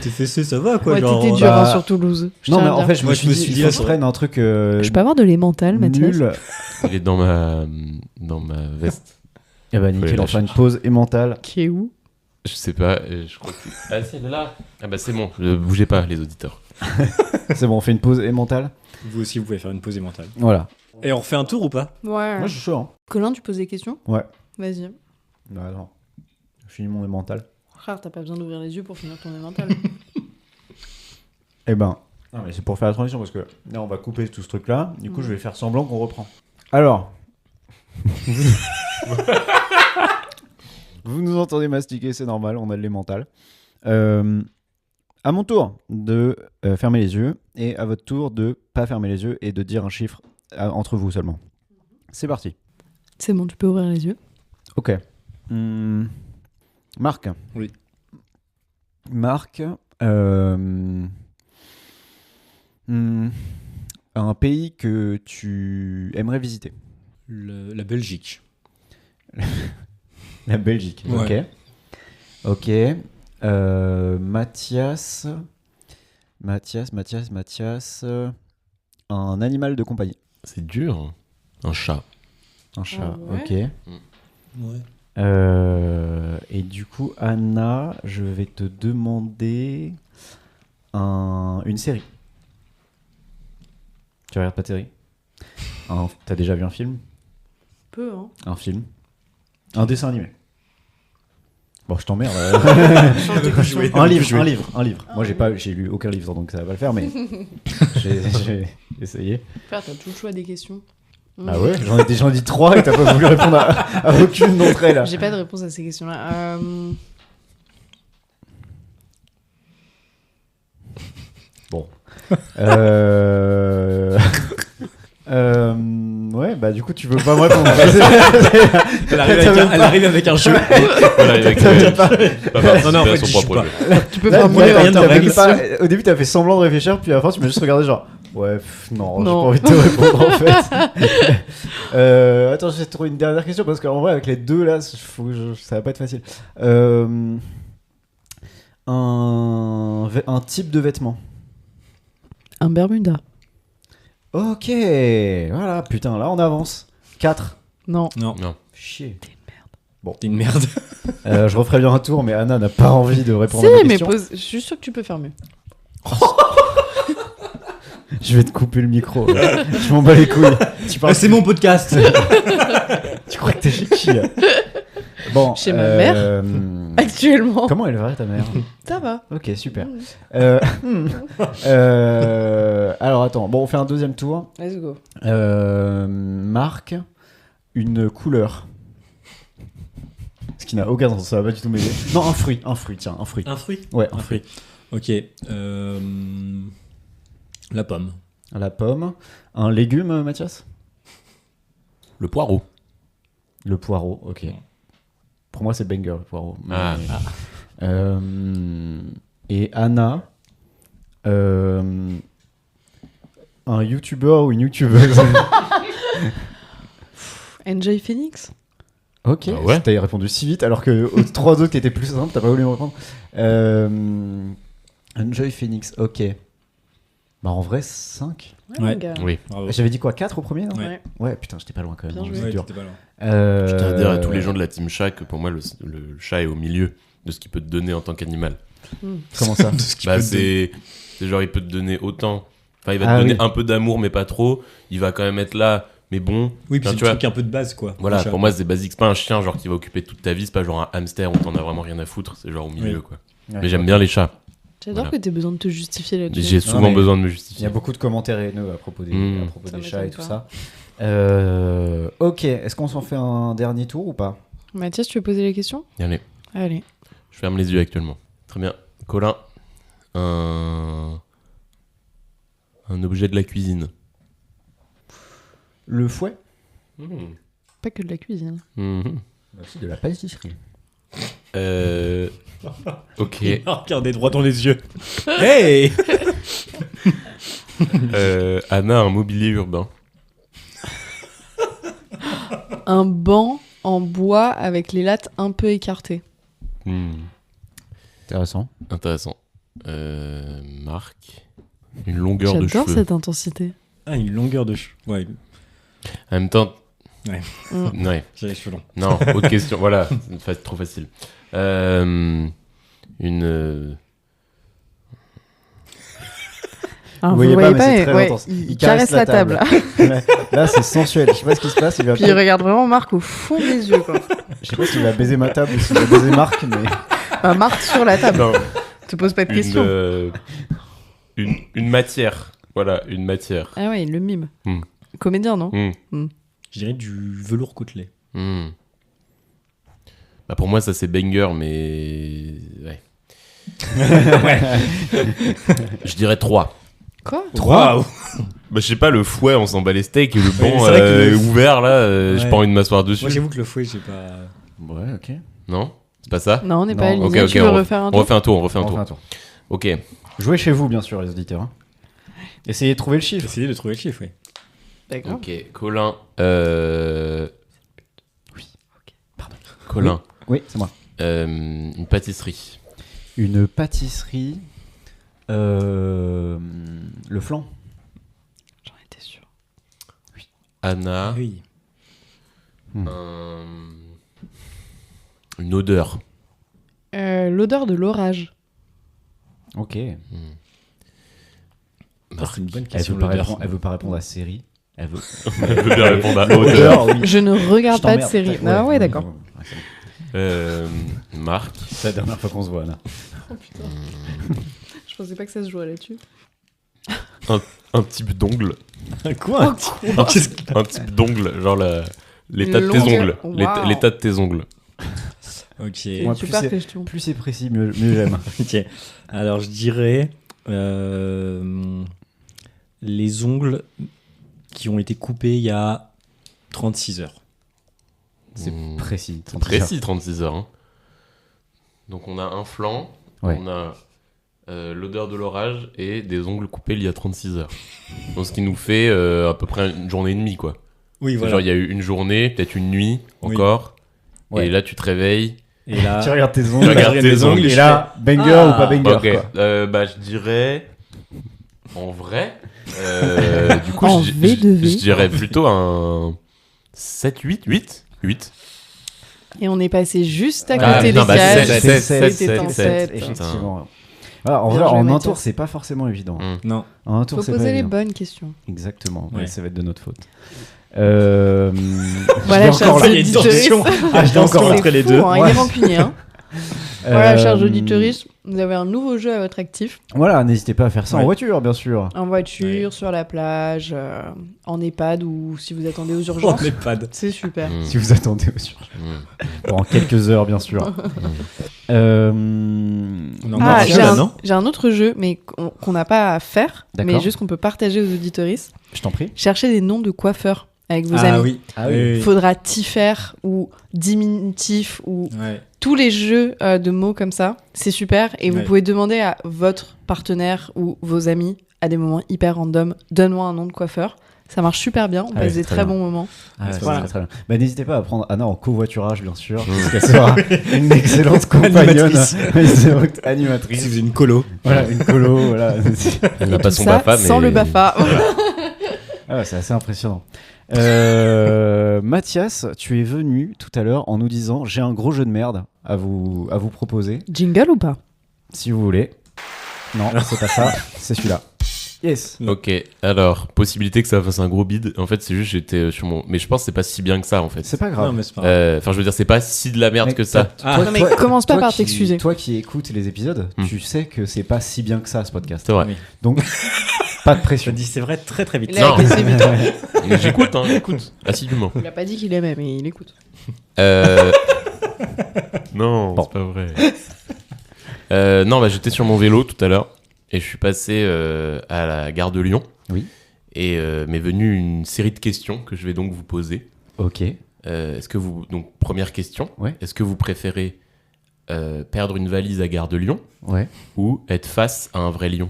TFC, ça va quoi. Ouais, genre, t'étais dur bah, sur Toulouse. Je Non, tiens mais à en dire. fait, je me suis dit, il faut là, que je prenne un truc Je peux avoir de l'émental, Mathias? nul. Il est dans ma veste. Eh ben, Faut nickel, les on fera une lâcher. pause mentale. Qui est où? Je sais pas, je crois que... Ah si, elle est là. Ah bah c'est bon, bougez pas les auditeurs. C'est bon, on fait une pause mentale. Vous aussi, vous pouvez faire une pause mentale. Voilà. Et on refait un tour ou pas? Ouais. Moi, je suis chaud. Hein. Colin, tu poses des questions? Ouais. Vas-y. Non, non. Je finis mon mental. Frère, t'as pas besoin d'ouvrir les yeux pour finir ton émental. Eh ben, non, mais c'est pour faire la transition parce que là, on va couper tout ce truc-là. Du coup, je vais faire semblant qu'on reprend. Alors, vous nous entendez mastiquer, c'est normal, on a le lait mental. À mon tour de fermer les yeux et à votre tour de pas fermer les yeux et de dire un chiffre entre vous seulement. C'est parti. C'est bon, tu peux ouvrir les yeux. Ok. Marc. Oui. Marc. Un pays que tu aimerais visiter. La Belgique. La Belgique. Ouais. Ok. Mathias. Un animal de compagnie. C'est dur. Un chat. Un chat. ouais. Ok. Ouais. Et du coup, Anna, je vais te demander une série. Tu regardes pas de série? T'as déjà vu un film? Peu, hein. Un film? Un dessin animé? Bon, je t'emmerde. Change de question. Un livre. Moi, j'ai lu aucun livre, donc ça va pas le faire, mais j'ai essayé. Frère, t'as tout le choix des questions. Ah ouais? J'en ai dit 3 et t'as pas voulu répondre à aucune d'entre elles. J'ai pas de réponse à ces questions-là. Bon. Ouais, bah du coup, tu veux pas me répondre. Elle arrive avec un jeu. Voilà, avec Non, en fait, son je propre suis jeu. Tu peux Là, formuler t'as rien même de règle. au début, t'as fait semblant de réfléchir, puis à la fin, tu m'as juste regardé genre. Ouais, non, j'ai pas Non. envie de te répondre en fait. Attends, je vais te trouver une dernière question parce qu'en vrai, avec les deux là, ça va pas être facile. Un type de vêtement. un Bermuda. Ok, voilà, putain, là on avance. 4. Non. Non, Chier. t'es une merde. Je referai bien un tour, mais Anna n'a pas envie de répondre Si, à ma mais question. je suis sûr que tu peux faire mieux. Je vais te couper le micro. Je m'en bats les couilles. Tu parles- C'est mon podcast. Tu crois que t'es chez qui là? Bon, Chez ma mère. Actuellement. Comment elle va ta mère? Ça va. Ok, super. Alors attends, bon, on fait un deuxième tour. Let's go. Marc, une couleur. Ce qui n'a aucun sens, ça va pas du tout m'aider. Non, un fruit, tiens, un fruit. Un fruit. Ouais, un fruit. Ok. La pomme. La pomme. Un légume, Mathias? Le poireau. Le poireau, ok. Pour moi, c'est banger, le poireau. Ah. Et Anna, un youtubeur ou une youtubeuse? Enjoy Phoenix. Ok, Ah ouais. t'as répondu si vite, alors que aux 3 autres qui étaient plus simples, t'as pas voulu me répondre. Enjoy Phoenix, ok. Bah en vrai, 5. Ouais, Ouais. mon gars. Oui. Bravo. J'avais dit quoi, 4 au premier, non? Ouais. Ouais, putain, j'étais pas loin quand même. Bien hein, joué. c'est Ouais, dur. t'étais pas loin. Je tiens à dire à tous les gens de la team chat que pour moi, le chat est au milieu de ce qu'il peut te donner en tant qu'animal. Comment ça? Bah, c'est genre, il peut te donner autant. Enfin, il va Ah te donner oui. un peu d'amour, mais pas trop. Il va quand même être là mais bon. Oui, puis Enfin, c'est tu le vois, truc un peu de base, quoi. voilà, Un chat. pour moi, c'est basique. C'est pas un chien genre qui va occuper toute ta vie, c'est pas genre un hamster où t'en as vraiment rien à foutre, c'est genre au milieu, Oui. quoi. Ouais. Mais j'aime bien les chats. J'adore Voilà. que t'aies besoin de te justifier là-dessus. J'ai souvent mais besoin de me Il y justifier. a beaucoup de commentaires haineux à propos des, Mm. à propos Ça des chats et m'étonne tout pas. ça. Ok, est-ce qu'on s'en fait un dernier tour ou pas? Mathias, tu veux poser les questions? Allez, Allez. je ferme les yeux actuellement. Très bien. Colin, un objet de la cuisine. Le fouet? Pas que de la cuisine. Mhm. Aussi de la pâtisserie. Ok. Il m'a regardé droit dans les yeux. Hey. Anna, un mobilier urbain. Un banc en bois avec les lattes un peu écartées. Intéressant. Intéressant. Marc, une longueur de J'adore cheveux. cette intensité. Ah, une longueur de cheveux. Ouais, En même temps, ouais. j'ai les cheveux longs. Non, autre question. Voilà, c'est trop facile. Une. Alors, Vous voyez pas, mais c'est mais très ouais, intense. il caresse la table. Là, c'est sensuel. Je sais pas ce qui se passe. Il va Puis il regarde vraiment Marc au fond des yeux, quoi. Je sais pas s'il va baiser ma table ou s'il va baiser Marc, mais. Un Marc sur la table. Non, Te pose pas de questions. une matière. Voilà, une matière. Ah ouais, le mime. Hmm. Comédien, non? Je dirais du velours côtelé. Bah pour moi, ça c'est banger, mais. Ouais. Je dirais 3. Quoi? Waouh. Bah, je sais pas, le fouet, on s'en bat les steaks, et le Ouais, banc c'est vrai que le- ouvert là, j'ai Ouais. pas envie de m'asseoir dessus. Moi, j'avoue que le fouet, j'ai pas. Ouais, ok. Non? C'est pas ça? Non, on n'est Non, pas aligné. ok, ok, Tu veux on refaire un On tour? refait un tour, on refait un On tour. fait un tour. Ok. Jouez chez vous, bien sûr, les auditeurs. hein. Essayez de trouver le chiffre. Essayez de trouver le chiffre, oui. D'accord. Ok, Colin. Oui, ok. Pardon. Colin. Oui, c'est moi. Une pâtisserie. Une pâtisserie. Le flan. J'en étais sûr. Anna. Oui. Une odeur. L'odeur de l'orage. Ok. C'est une bonne Elle question. veut, pas l'odeur. répondre, elle veut pas répondre à série. Elle veut. Elle veut bien répondre à odeur. oui. Je ne regarde Je pas de t'emmerde. série. Ah ouais, d'accord. Ouais, c'est bon. Marc. C'est la dernière fois qu'on se voit, là. Oh putain. Je pensais pas que ça se jouait là-dessus. Un type d'ongle. Quoi? Un type d'ongle, genre l'état de tes Longueur. ongles. Waouh. L'état de tes ongles. Ok. C'est Moi, une super plus question. Plus c'est précis, mieux j'aime. Ok. Alors, je dirais les ongles qui ont été coupés il y a 36 heures. C'est précis. C'est précis, 36 heures. Hein. Donc on a un flanc, Ouais. on a l'odeur de l'orage et des ongles coupés il y a 36 heures. Donc ce qui nous fait à peu près une journée et demie, quoi. Oui, voilà. Genre il y a eu une journée, peut-être une nuit Oui. encore. Ouais. Et là tu te réveilles. Et là, Tu regardes tes Tu ongles. regardes tes ongles Et là, banger Ah. ou pas banger, Ok, quoi. bah je dirais. En vrai. Du coup, En je V2V. dirais plutôt un 7, 8. Et on est passé juste à Ah, côté putain, des bah, cases. sept, C'était en 7. Effectivement. Voilà, en Bien vrai, joué, en un Mathias. tour, c'est pas forcément évident. non. En un tour, Faut c'est pas poser les évident. bonnes questions. Exactement. Ouais, Ouais. ça va être de notre faute. Voilà, je l'ai chers encore là. Il y a une tension. Ah, je l'ai encore là. entre les fou, deux. hein, il Ouais. est rancunier. Hein. Voilà, chers Euh, auditeurs, vous avez un nouveau jeu à votre actif. Voilà, n'hésitez pas à faire ça en Ouais. voiture, bien sûr. En voiture, Ouais. sur la plage, en EHPAD ou si vous attendez aux On urgences. n'est pas de. C'est super. Si vous attendez aux urgences. Pendant quelques heures, bien sûr. On a encore Ah, un jeu, là, non? j'ai un autre jeu, mais qu'on n'a pas à faire, D'accord. mais juste qu'on peut partager aux auditoristes. Je t'en prie. Cherchez des noms de coiffeurs avec vos Ah amis. oui. Ah oui. oui. Faudra Tiffer ou diminutif ou Ouais. tous les jeux de mots comme ça. C'est super. Et vous Ouais. pouvez demander à votre partenaire ou vos amis à des moments hyper random, donne-moi un nom de coiffeur. Ça marche super bien. On Ah passe ouais, des c'est très très bons moments. Ah, ouais, Voilà. c'est très bien. Bah, n'hésitez pas à prendre Anna en covoiturage, bien sûr. Parce qu'elle sera une excellente compagnonne. Animatrice. Excellente Si animatrice. vous avez une colo. Voilà, une colo. Voilà. Elle n'a Et pas tout son ça BAFA, mais. sans le BAFA. Ah ouais, c'est assez impressionnant. Mathias, tu es venu tout à l'heure en nous disant j'ai un gros jeu de merde à vous proposer, Jingle ou pas? si vous voulez. Non, c'est pas ça, c'est celui-là. Yes. Ok, alors, possibilité que ça fasse un gros bide. En fait, c'est juste, j'étais sur mon. Mais je pense que c'est pas si bien que ça, en fait. C'est pas grave. Non, mais c'est pas grave. Enfin, je veux dire, c'est pas si de la merde Mec, que ça. Ah. Non, mais commence pas par t'excuser. Toi qui écoutes les épisodes, tu sais que c'est pas si bien que ça, ce podcast. C'est vrai. Oui. Donc, pas de Je pression. dis c'est vrai très très vite. Il a Non. été séduit. Mais j'écoute, j'écoute, assidûment. Il a pas dit qu'il aimait, mais il écoute. Non, Bon. c'est pas vrai. Non, bah, j'étais sur mon vélo tout à l'heure et je suis passé à la gare de Lyon. Oui. Et m'est venue une série de questions que je vais donc vous poser. Ok. Est-ce que vous. Donc, première question. Ouais. Est-ce que vous préférez perdre une valise à gare de Lyon Ouais. ou être face à un vrai lion?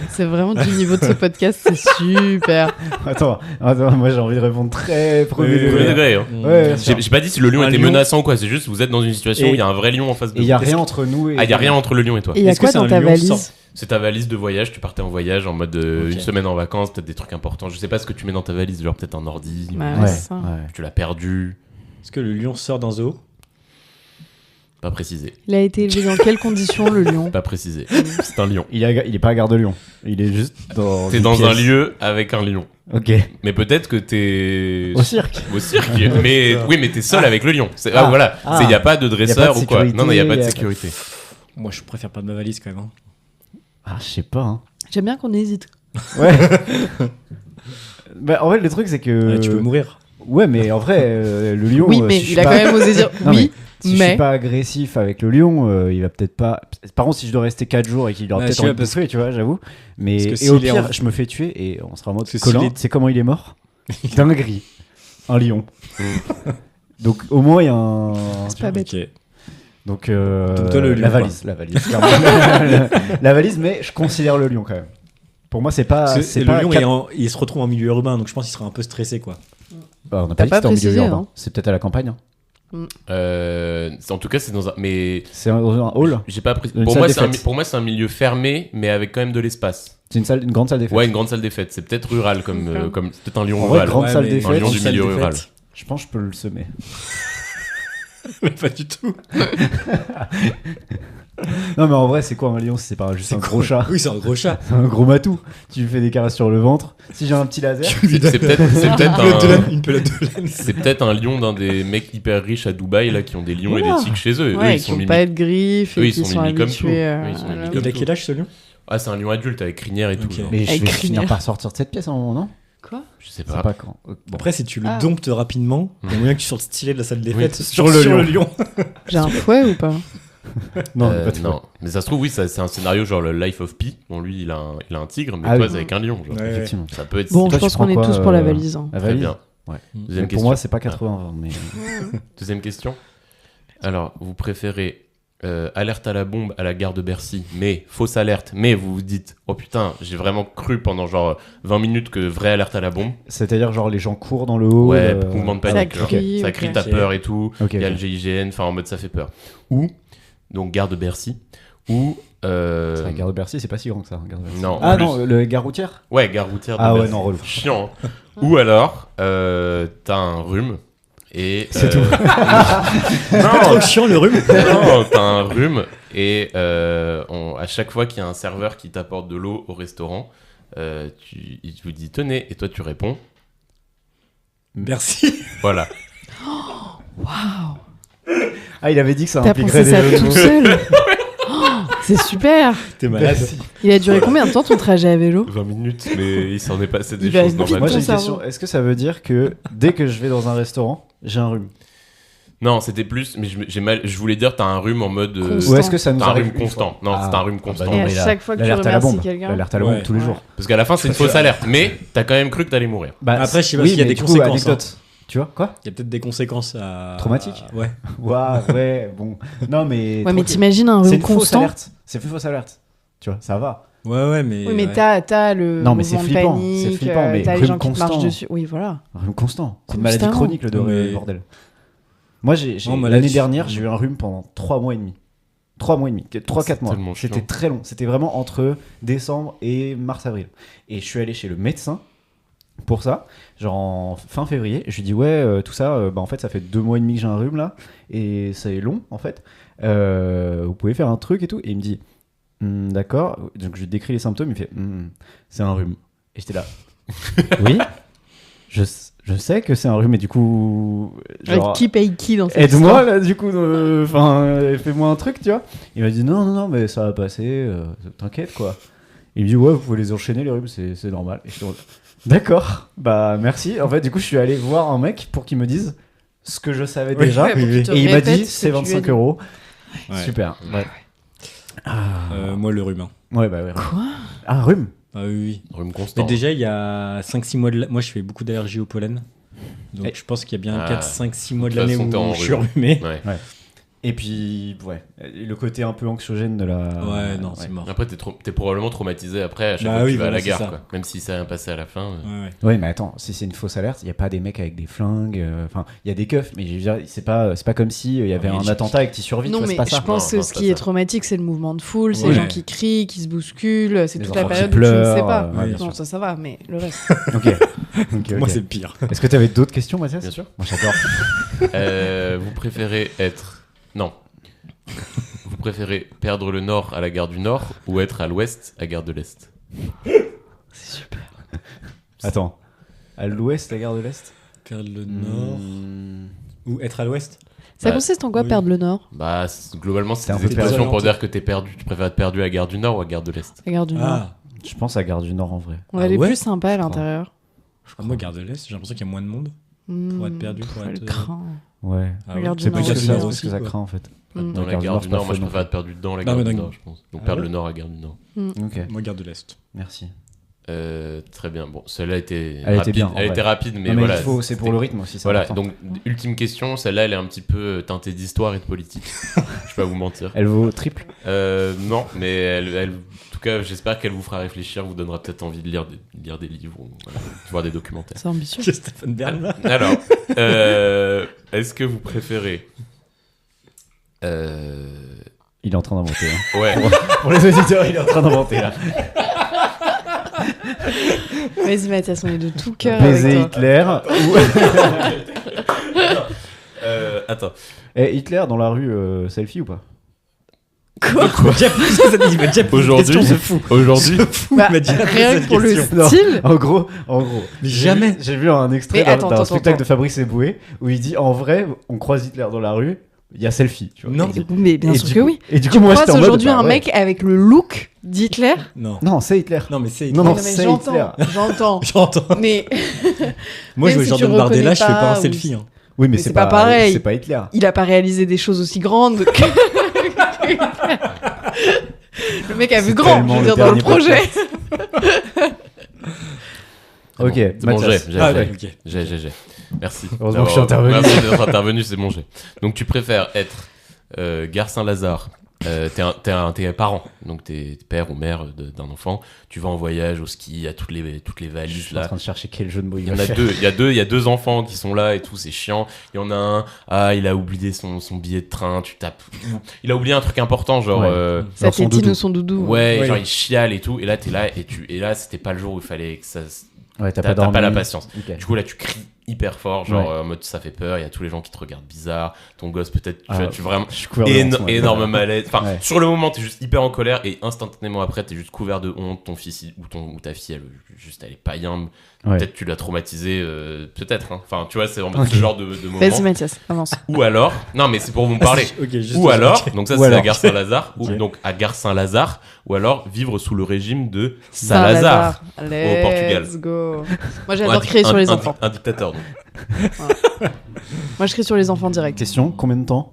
C'est vraiment du niveau de ce podcast, c'est super. Attends, moi j'ai envie de répondre très premier Oui, Premier degré. degré, hein. Ouais, bien sûr. J'ai pas dit si le lion Un était lion. menaçant ou quoi, c'est juste vous êtes dans une situation Et- où il y a un vrai lion en face de Et il vous. y a rien entre nous et. Ah, il y a rien entre le lion et toi. Et il y a Est-ce que quoi c'est dans un ta lion valise? sans- C'est ta valise de voyage, tu partais en voyage en mode Ok. une semaine en vacances, peut-être des trucs importants. Je sais pas ce que tu mets dans ta valise, genre peut-être un ordi, Bah, Ouais. c'est ça. Ouais. tu l'as perdu, Est-ce que le lion sort d'un zoo? pas précisé. Il a été élevé dans quelles conditions, le lion? Pas précisé. C'est un lion. Il est pas à Gare de Lyon. Il est juste dans. T'es une dans un pièce. lieu avec un lion. Ok. Mais peut-être que t'es Au cirque. au cirque. Mais oui, mais t'es seul avec le lion. Ah. Voilà. Ah. Il y a pas de dresseur de ou quoi. sécurité, Non, non, il y a pas de y a pas- sécurité. Moi je préfère pas de ma valise quand même. Hein. Ah, je sais pas. Hein. J'aime bien qu'on hésite. Ouais. Bah, en fait, le truc, c'est que. Ouais, tu peux mourir. Ouais, mais en vrai, le lion. Oui, mais si je il suis a pas- quand même osé dire Non, oui, Si je mais. suis pas agressif avec le lion, il va peut-être pas. Par contre, si je dois rester 4 jours et qu'il aura Ouais, peut-être je sais envie de pas, parce bouffer, tu vois, j'avoue. Mais parce que et au s'il est pire, en- je me fais tuer et on sera en mode Parce que Colin, s'il est- c'est comment il est mort? Dinguerie. Un lion. Donc au moins il y a un. C'est pas bête. Ok. Donc, Donc toi, le lion, la valise, clairement. La valise, mais je considère le lion quand même. Pour moi, c'est pas. Parce que C'est le pas lion quatre- il se retrouve en milieu urbain, donc je pense qu'il sera un peu stressé quoi. Bah, on n'a T'as pas dit pas que c'était en milieu précisé, urbain. hein. C'est peut-être à la campagne. Hein. En tout cas, c'est dans un. Mais C'est dans un hall. j'ai pas pris. Une Pour salle moi, des c'est un, fêtes. pour moi, c'est un milieu fermé, mais avec quand même de l'espace. C'est une grande salle des fêtes. Ouais, une grande salle des fêtes. C'est peut-être rural comme. Ok. Comme c'est peut-être un lion En vrai, rural. grande salle mais des un fêtes. lion du salle milieu des rural. fêtes. Je pense que je peux le semer. Pas du tout. Non, mais en vrai, c'est quoi un lion si c'est pas juste un gros chat? Oui, c'est un gros chat. C'est un gros matou. Tu lui fais des caresses sur le ventre. Si j'ai un petit laser. C'est peut-être Une pelote de laine. c'est peut-être un lion d'un des mecs hyper riches à Dubaï là qui ont des lions et Voilà. des tigres chez eux. Eux, Ouais, ils qui sont ont mimi. pas être griffes Eux, et ils qui sont sont mimi comme tout. habitués Eux, ils sont mimi comme Il a tout. quel âge ce lion? Ah, c'est un lion adulte avec crinière et tout. Ok. genre. Mais je Avec vais crinière. finir par sortir de cette pièce à un moment, non? Quoi? Je sais C'est pas. pas quand. Bon. Après, si tu le Ah. domptes rapidement, il y a moyen que tu sortes stylé de la salle des Oui, fêtes sur sur le le lion. J'ai un fouet ou pas? Non, Euh, pas de non. Mais ça se trouve, oui, c'est un scénario genre le Life of Pi. Bon, lui, il a un tigre, mais Ah toi, oui. c'est avec un lion. Genre. Ouais. Effectivement. Ça peut être. Bon, Toi, je pense tu prends qu'on est quoi, tous pour la valise. hein. La Très valise. bien. Ouais. Deuxième Pour question. moi, c'est pas 80-20, mais. Deuxième question. Alors, vous préférez alerte à la bombe à la gare de Bercy, mais fausse alerte, mais vous vous dites, oh putain, j'ai vraiment cru pendant genre 20 minutes que vraie alerte à la bombe. C'est-à-dire, genre, les gens courent dans le haut. Ouais, mouvement de Ça panique. genre. crie, Ça ok. crie, t'as Ok. peur et tout. Ok, Il y a ok. le GIGN, enfin en mode ça fait peur. Ou, donc gare de Bercy, ou. La gare de Bercy, c'est pas si grand que ça. Gare de Bercy. Non, Ah en plus- non, le gare routière. Ouais, gare routière de Ah ouais, Bercy. non, relou. Chiant. Hein. Ou alors, t'as un rhume. Et, C'est tout. non, Trop chiant le rhume. non, t'as un rhume et à chaque fois qu'il y a un serveur qui t'apporte de l'eau au restaurant, il vous dit tenez et toi tu réponds Merci. voilà. Waouh! Ah, il avait dit que ça T'as impliquerait pensé ça des jeux de tout mots. seul? Oh, c'est super! T'es malade. Il a duré combien de temps ton trajet à vélo? 20 minutes mais il s'en est passé des Il va choses vite. normales. Moi, j'ai Ton une cerveau. question. Est-ce que ça veut dire que dès que je vais dans un restaurant, j'ai un rhume? Non, c'était plus mais je voulais dire t'as un rhume en mode Constant. Ou est-ce que ça nous t'as un arrive rhume une constant. fois Non, Ah. c'est un rhume Ah bah constant. non, Et à mais chaque fois que tu l'alerte à la remercies bombe. quelqu'un. L'alerte à la bombe Ouais. tous les jours. Parce qu'à la fin c'est une fausse alerte mais t'as quand même cru que t'allais mourir. Bah, Après, je sais pas oui, s'il y a mais des du coup, conséquences, anecdote. Tu vois quoi? Il y a peut-être des conséquences à. Traumatiques Ouais. Ouah, ouais, bon. Non, mais. Ouais, mais tranquille. t'imagines un C'est rhume une fausse constant? alerte. C'est une fausse alerte. Tu vois, ça va. Ouais, mais. Oui, mais ouais. t'as le Non, mais c'est mouvement de flippant, panique, c'est flippant, mais t'as les rhume gens qui te marchent constant. dessus. Oui, voilà. Un rhume constant. C'est une maladie Constamment. chronique, le Mais- bordel. Moi, Non, maladie- l'année dernière, j'ai eu un rhume pendant 3 mois et demi. 3 mois et demi. 3-4 mois. tellement C'était chiant. très long. C'était vraiment entre décembre et mars-avril. Et je suis allé chez le médecin pour ça, genre en fin février. Je lui dis, ouais, tout ça, bah en fait, ça fait 2 mois et demi que j'ai un rhume là. Et c'est long, en fait. Vous pouvez faire un truc et tout. Et il me dit, D'accord. Donc je lui décris les symptômes, il fait c'est un rhume. Et j'étais là. Oui. Je sais que c'est un rhume, mais du coup. Genre, Qui paye qui dans cette aide-moi histoire là, du coup. Fais-moi un truc, tu vois. Il m'a dit non, mais ça va passer. T'inquiète, quoi. Il me dit ouais, vous pouvez les enchaîner, les rhumes, c'est normal. Et je suis d'accord, bah merci. En fait, du coup, je suis allé voir un mec pour qu'il me dise ce que je savais déjà. Ouais, pour qu'il te Et il m'a répète dit ce c'est que tu lui as 25 dit. euros. Ouais. Super. Ouais. Moi, le rhume. Ouais, bah ouais. Quoi? Ah, rhume. Ah oui. Rhume Mais constant. déjà, il y a 5-6 mois moi, je fais beaucoup d'allergies au pollen. Donc, Et- je pense qu'il y a bien Ah. 4-5-6 mois de De toute l'année façon, t'es en où je suis rhume. rhumé. Ouais. Et puis, ouais. Le côté un peu anxiogène de la. Ouais, non, c'est mort. Après, t'es probablement traumatisé après à chaque Bah fois que oui, tu vas à voilà, la c'est gare, ça. quoi. Même si ça n'a rien passé à la fin. Ouais. Ouais, mais attends, si c'est une fausse alerte, il n'y a pas des mecs avec des flingues. Enfin, il y a des keufs, mais je veux dire, c'est pas comme si il y avait Oui, un attentat et que tu survis. Non, tu vois, mais c'est pas je ça. pense que Non, ce c'est qui pas est ça. traumatique, c'est le mouvement de foule, c'est Ouais. les gens qui crient, qui se bousculent, c'est Les toute la enfants qui période où tu ne sais pleurent, pas. ouais, bien Non, sûr. ça va, mais le reste. Ok. Ok, Moi, ok. c'est le pire. Est-ce que tu avais d'autres questions, Mathias? Bien sûr. Moi, j'adore. Vous préférez être. Non. Vous préférez perdre le nord à la gare du Nord ou être à l'ouest à gare de l'Est? C'est super. Attends. À l'ouest, la gare de l'Est? Perdre le nord. Ou être à l'ouest. Ça Bah, consiste en quoi, oui. perdre le Nord? Bah, globalement, c'est T'es un des peu perdu. expressions pour dire que t'es perdu. Tu préfères être perdu à gare du Nord ou à gare de l'Est? La gare du Nord. Ah, Je pense à gare du Nord en vrai. Elle est ouais plus sympa à l'intérieur. moi, garde de l'Est, j'ai l'impression qu'il y a moins de monde. Pour être perdu, pour Le être, craint. Ouais. Ah La gare du C'est Nord plus que aussi, ça, hein. parce que ça craint en fait. Mm. Dans la Gare du gare Nord, du c'est pas Nord, moi je fun, préfère être perdu dans la Non, gare mais du non. Nord, je pense. Donc Ah perdre ouais le Nord à gare du Nord. Ok, Moi, garde de l'Est. merci. Très bien. Bon, celle-là était Elle était rapide. bien, en Elle vrai. était rapide, mais Non, voilà. il faut, c'est pour le rythme aussi. C'est Voilà, important. donc ultime question, celle-là elle est un petit peu teintée d'histoire et de politique. Je vais pas vous mentir. Elle vaut triple. Non, mais en tout cas, j'espère qu'elle vous fera réfléchir, vous donnera peut-être envie de lire des livres ou voilà, de voir des documentaires. C'est ambitieux. Stéphane Bern, là. Alors, est-ce que vous préférez Il est en train d'inventer. Hein. Ouais, Pour les auditeurs, il est en train d'inventer là. Vas-y, Mathias, on est de tout cœur avec Baiser toi. Hitler. attends. Et Hitler dans la rue, selfie ou pas? Quoi? Aujourd'hui, aujourd'hui, Bah, il m'a dit rien que pour le Non. style. En gros. Mais jamais. J'ai vu un extrait Mais attends, d'un attends, spectacle attends. de Fabrice Eboué où il dit en vrai, on croise Hitler dans la rue, il y a selfie. Tu vois. Non. Mais bien Et sûr du que coup- oui. Et du coup, Tu moi croises j'étais en mode. aujourd'hui bah un ouais. mec avec le look d'Hitler? Non. Non, c'est Hitler. Non, mais c'est. Non, non, mais c'est j'entends, Hitler. j'entends. J'entends. Mais Moi, je Même vois si tu Jordan Bardella, reconnais je fais pas un pas, ou- selfie. Hein. Oui, mais c'est pas pareil. C'est pas Hitler. il a pas réalisé des choses aussi grandes que... Le mec a vu C'est grand, je tellement veux le dire, dans le dernier projet. Ok, c'est mon jet. Mathias. J'ai Ah, fait. ouais, ok. J'ai. Merci. Heureusement que je suis intervenu. Merci d'être intervenu, c'est mon jet. Donc tu préfères être Gare Saint-Lazare. T'es parent, donc t'es père ou mère d'un enfant. Tu vas en voyage au ski, il y a toutes les Je valises suis en là. train de chercher quel jeu de mots Il il y en va a faire. deux, il y a deux enfants qui sont là et tout, c'est chiant. Il y en a un, il a oublié son billet de train, tu tapes. Il a oublié un truc important, genre. Ouais. Ça Dans son tétine doudou. ou son doudou. Ouais, Ouais. genre il chiale et tout, et là t'es là, et là c'était pas le jour où il fallait que ça. Ouais, T'as dormi. pas la patience. Ok. Du coup là tu cries hyper fort, genre Ouais. en mode ça fait peur, il y a tous les gens qui te regardent bizarre, ton gosse peut-être, Ah, tu vraiment. Je suis couvert de honte, moi. Énorme malaise. Enfin, Ouais. sur le moment, t'es juste hyper en colère et instantanément après, t'es juste couvert de honte. Ton fils ou ta fille, elle est païen. Ouais. Peut-être tu l'as traumatisé, peut-être. Hein. Enfin, tu vois, c'est vraiment Ok. ce genre de Vas-y, moment. Mathias, avance. Ou alors, non, mais c'est pour vous parler. Ok, juste Ou alors, ok. donc ça Ou c'est à alors. Gare Saint-Lazare, ou Ok. donc à Gare Saint-Lazare, ou alors vivre sous le régime de Saint-Lazare. Let's Portugal. go. Moi, Ou j'adore crier sur les enfants. Un dictateur, donc. Moi, je crie sur les enfants direct. Question, combien de temps?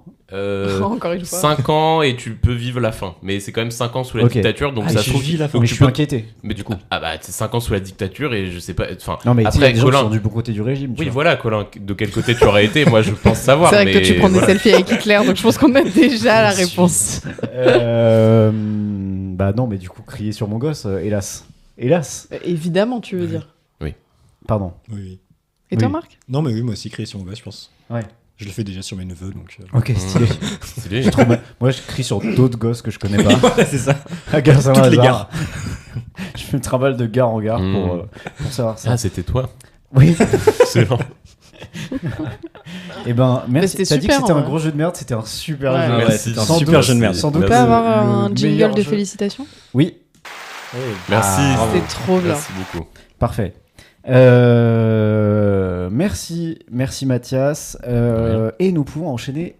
Encore une fois. 5 ans et tu peux vivre la fin. Mais c'est quand même 5 ans sous la Ok. dictature, donc Ah, ça je se trouve. vis la fin. donc Mais tu je suis peux- inquiété. Mais du coup, c'est 5 ans sous la dictature et je sais pas. Enfin, Non, mais tu sais, il y a après, des gens qui Colin. sont du bon côté du régime. tu Oui, vois. voilà, Colin, de quel côté tu aurais été, moi je pense savoir. C'est vrai que toi, mais tu prends des voilà. selfies avec Hitler, donc je pense qu'on a déjà la réponse. Bah non, mais du coup, crier sur mon gosse, hélas. Hélas. Évidemment, tu veux dire. Pardon. Oui. Et toi, Oui. Marc? Non, mais oui, moi aussi, crier sur mon gosse, je pense. Ouais. Je le fais déjà sur mes neveux, donc. Ok, stylé. Stylé. J'ai trop mal. Moi, je crie sur d'autres gosses que je connais pas. Ouais, c'est ça. À Gare Saint-Lazare. Toutes les gares. Je fais le travail de gare en gare pour savoir ça. Ah, c'était toi. Oui. Excellent. Eh ben, merci. c'était T'as dit que super, c'était en un vrai. gros jeu de merde, c'était un super Ouais. jeu. Ouais, Merci. c'était un Sans super doute- jeu de merde. Sans On doute peut avoir le un jingle meilleur de jeu. félicitations. Oui, Merci. Ah, C'était trop bien. Merci beaucoup. parfait. Merci Mathias. Et nous pouvons enchaîner.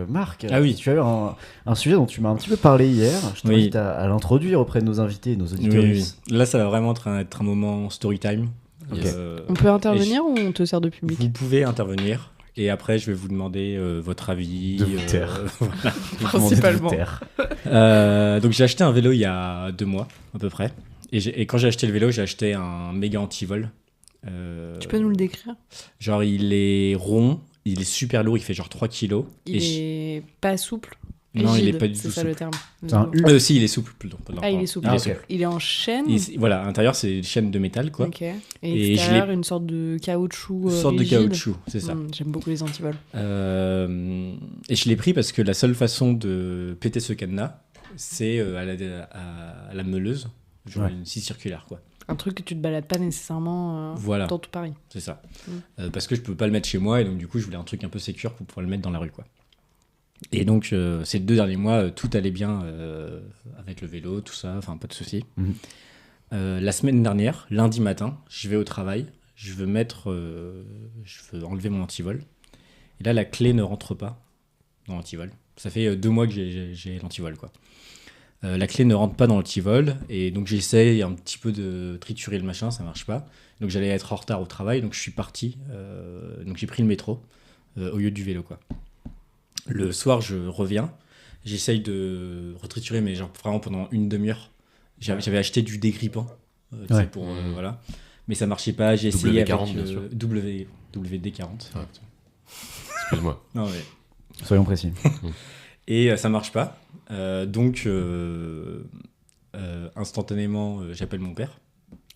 Marc, Ah oui. tu as eu un sujet dont tu m'as un petit peu parlé hier. Je Oui. t'invite à l'introduire auprès de nos invités, nos Oui, auditeurs. oui. Là, ça va vraiment être un moment story time. Ok. On peut intervenir ou on te sert de public? Vous pouvez intervenir. Et après, je vais vous demander votre avis. De vous taire. Voilà. Principalement. Donc j'ai acheté un vélo il y a 2 mois à peu près. Et quand j'ai acheté le vélo, j'ai acheté un méga anti-vol. Tu peux nous le décrire? Genre il est rond, il est super lourd, il fait genre 3 kilos. Il est pas souple. Non, il est rigide, pas du c'est tout ça souple. le terme. C'est un U. Si, il est souple. Pardon. Ah, il est souple. Ah, Il est ok. souple. Il est en chaîne. Voilà, à l'intérieur c'est une chaîne de métal quoi. Ok. Et Et je extérieur, une sorte de caoutchouc. Une sorte de rigide. caoutchouc, c'est ça. J'aime beaucoup les antivols. Et je l'ai pris parce que la seule façon de péter ce cadenas, c'est à la meuleuse, genre Ouais. une scie circulaire quoi. Un truc que tu te balades pas nécessairement Voilà. dans tout Paris. C'est ça. Parce que je peux pas le mettre chez moi et donc du coup je voulais un truc un peu sécure pour pouvoir le mettre dans la rue quoi. Et donc ces 2 derniers mois tout allait bien avec le vélo, tout ça, enfin pas de soucis. Mhm. La semaine dernière, lundi matin, je vais au travail, je veux enlever mon antivol. Et là la clé ne rentre pas dans l'antivol. Ça fait 2 mois que j'ai l'antivol quoi. La clé ne rentre pas dans l'antivol et donc j'essaye un petit peu de triturer le machin, ça marche pas. Donc j'allais être en retard au travail, donc je suis parti. Donc j'ai pris le métro au lieu du vélo quoi. Le soir je reviens, j'essaye de retriturer mais genre vraiment pendant une demi-heure. J'avais acheté du dégrippant tu sais, Ouais. pour voilà, mais ça marchait pas. J'ai essayé WD-40, avec bien sûr. WD-40. Ouais. Excuse-moi. Non mais Soyons précis. et ça marche pas. Donc instantanément j'appelle mon père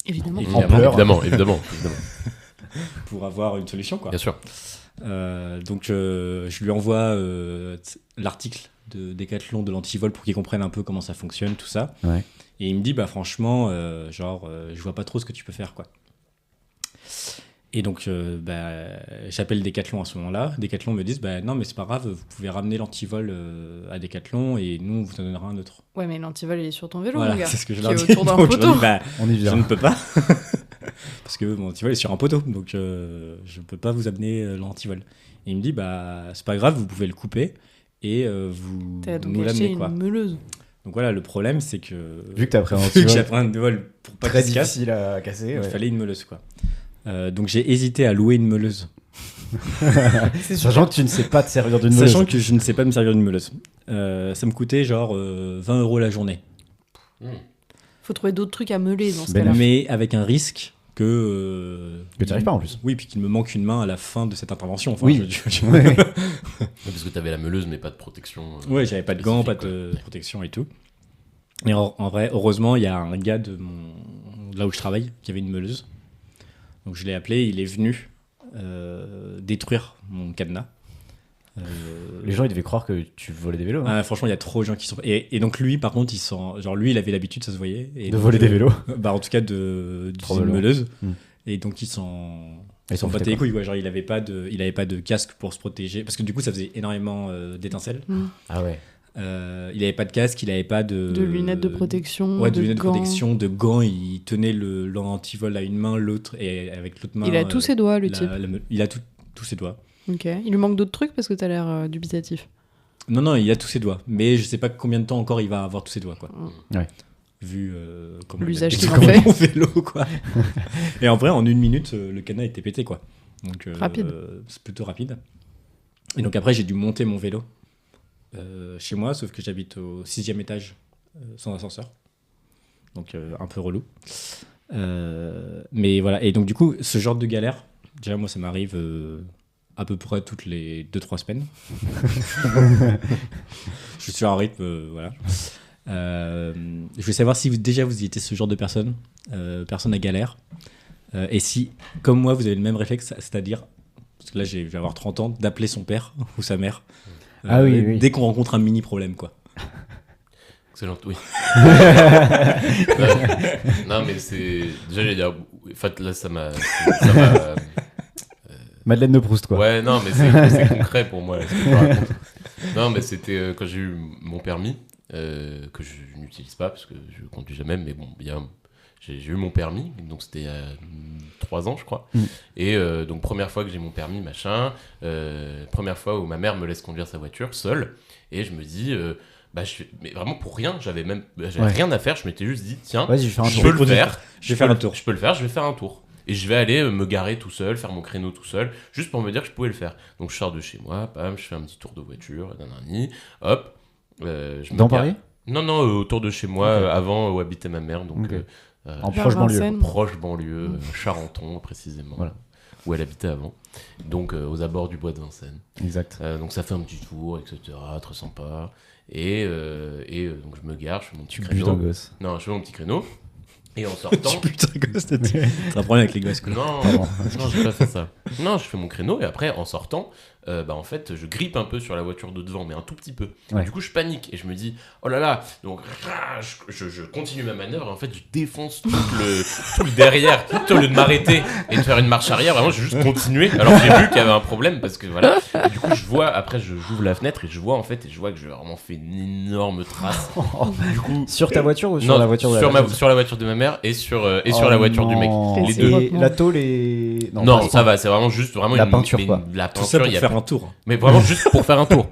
Évidemment. pleurs. Évidemment. pour avoir une solution quoi. Bien sûr. Donc je lui envoie l'article de Decathlon de l'antivol pour qu'il comprenne un peu comment ça fonctionne, tout ça. Ouais. Et il me dit bah franchement je vois pas trop ce que tu peux faire quoi. Et donc j'appelle Decathlon à ce moment-là. Decathlon me dit bah non mais c'est pas grave, vous pouvez ramener l'antivol à Decathlon et nous on vous en donnera un autre. Ouais, mais l'antivol, il est sur ton vélo, Voilà, mon gars. c'est ce que je qui leur est dis. autour d'un Donc, je leur poteau. dis, bah, On y je vient. ne peux pas. Parce que mon antivol est sur un poteau, donc je ne peux pas vous amener l'antivol. Et il me dit, bah, c'est pas grave, vous pouvez le couper et vous T'as donc nous acheté l'amenez. une Quoi. meuleuse. Donc voilà, le problème, c'est que Vu que t'as pris un vu que j'ai antivol pris un vol pour pas très qu'il se casse, difficile à casser. il ouais. fallait une meuleuse. Quoi. Donc j'ai hésité à louer une meuleuse. Sachant que tu ne sais pas te servir d'une meuleuse. Sachant que je ne sais pas me servir d'une meuleuse. Ça me coûtait genre 20 € la journée. Faut trouver d'autres trucs à meuler dans ce Ben cas-là. Mais avec un risque que tu arrives pas en plus. Oui, puis qu'il me manque une main à la fin de cette intervention. Enfin, Oui. je- Ouais. Parce que t'avais la meuleuse, mais pas de protection. Ouais, j'avais pas de gants, pas spécifique, de protection et tout. Et en vrai, heureusement, il y a un gars de là où je travaille qui avait une meuleuse. Donc je l'ai appelé, il est venu détruire mon cadenas. Les gens ils devaient croire que tu volais des vélos. hein. Franchement, il y a trop de gens qui sont. Et donc lui, par contre, genre lui, il avait l'habitude, ça se voyait. Et De donc, voler des vélos. Bah en tout cas Trop d'une de meuleuse. Mm. Et donc ils s'en Ils s'en battait foutaient, les couilles, quoi. Genre il avait pas de casque pour se protéger parce que du coup ça faisait énormément d'étincelles. Ah ouais. Il avait pas de casque, il avait pas de lunettes de protection. Ouais, de lunettes de gants. protection, de gants. Il tenait l'antivol à une main, l'autre et avec l'autre main. Il a tous ses doigts, le la- type. il a tous ses doigts. Ok. Il lui manque d'autres trucs parce que t'as l'air dubitatif. Non, il a tous ses doigts. Mais je sais pas combien de temps encore il va avoir tous ses doigts, quoi. Ouais. Vu comment L'usage il qu'il a en fait. mon vélo, quoi. Et en vrai, en 1 minute, le cadenas était pété, quoi. Donc, Rapide. C'est plutôt rapide. Et donc après, j'ai dû monter mon vélo chez moi, sauf que j'habite au 6e étage sans ascenseur. Donc un peu relou. Mais voilà. Et donc du coup, ce genre de galère, déjà moi ça m'arrive à peu près toutes les 2-3 semaines. Je suis sur un rythme, voilà. Je voulais savoir si vous étiez ce genre de personne à galère. Et si, comme moi, vous avez le même réflexe, c'est-à-dire, parce que là je vais avoir 30 ans, d'appeler son père ou sa mère. Ah oui, oui. Dès qu'on rencontre un mini problème, quoi. Excellent, oui. Non, mais c'est. Déjà, j'allais dire. En fait, là, ça m'a Madeleine de Proust, quoi. Ouais, non, mais c'est concret pour moi. Là, ce que je raconte. Non, mais c'était quand j'ai eu mon permis, que je n'utilise pas parce que je conduis jamais, mais bon, j'ai eu mon permis, donc c'était il y a 3 ans, je crois. Et donc, première fois que j'ai mon permis, machin, première fois où ma mère me laisse conduire sa voiture seule, et je me dis. Mais vraiment pour rien, j'avais rien à faire, je m'étais juste dit, tiens, Vas-y, je fais un je tour. peux le faire, Je vais faire un tour. je peux le faire, je vais faire un tour. Et je vais aller me garer tout seul, faire mon créneau tout seul, juste pour me dire que je pouvais le faire. Donc je sors de chez moi, bam, je fais un petit tour de voiture, nanani, hop. Je me Dans gare. Paris ? Non, autour de chez moi, avant où habitait ma mère, donc Ok. En Vers proche banlieue. Vincennes. proche banlieue, Charenton précisément, Voilà. où elle habitait avant. Donc aux abords du bois de Vincennes. Exact. Donc ça fait un petit tour, etc., très sympa. Et donc je me gare, je fais mon petit Putain, créneau. gosse. Non, je fais mon petit créneau. Et en sortant... Putain, gosse, t'as un problème avec les gosses, quoi. Non, Pardon. non, j'ai pas fait ça. Non, je fais mon créneau et après, en sortant, en fait, je grippe un peu sur la voiture de devant, mais un tout petit peu. Ouais. Du coup, je panique et je me dis, oh là là. Donc, je continue ma manœuvre et en fait, je défonce tout le derrière. Au lieu de m'arrêter et de faire une marche arrière, vraiment, j'ai juste continué. Alors, j'ai vu qu'il y avait un problème parce que voilà. Et du coup, je vois, après, j'ouvre la fenêtre et je vois que j'ai vraiment fait une énorme trace. Du coup, Sur ta voiture ou sur non, la voiture de sur, la sur la voiture de ma mère et sur la voiture du mec. non. Les C'est deux. Et deux. la tôle est. Non, pas- ça va, c'est vraiment juste La peinture, quoi. la Tout ça peinture, pour il y a faire un tour. mais vraiment juste pour faire un tour.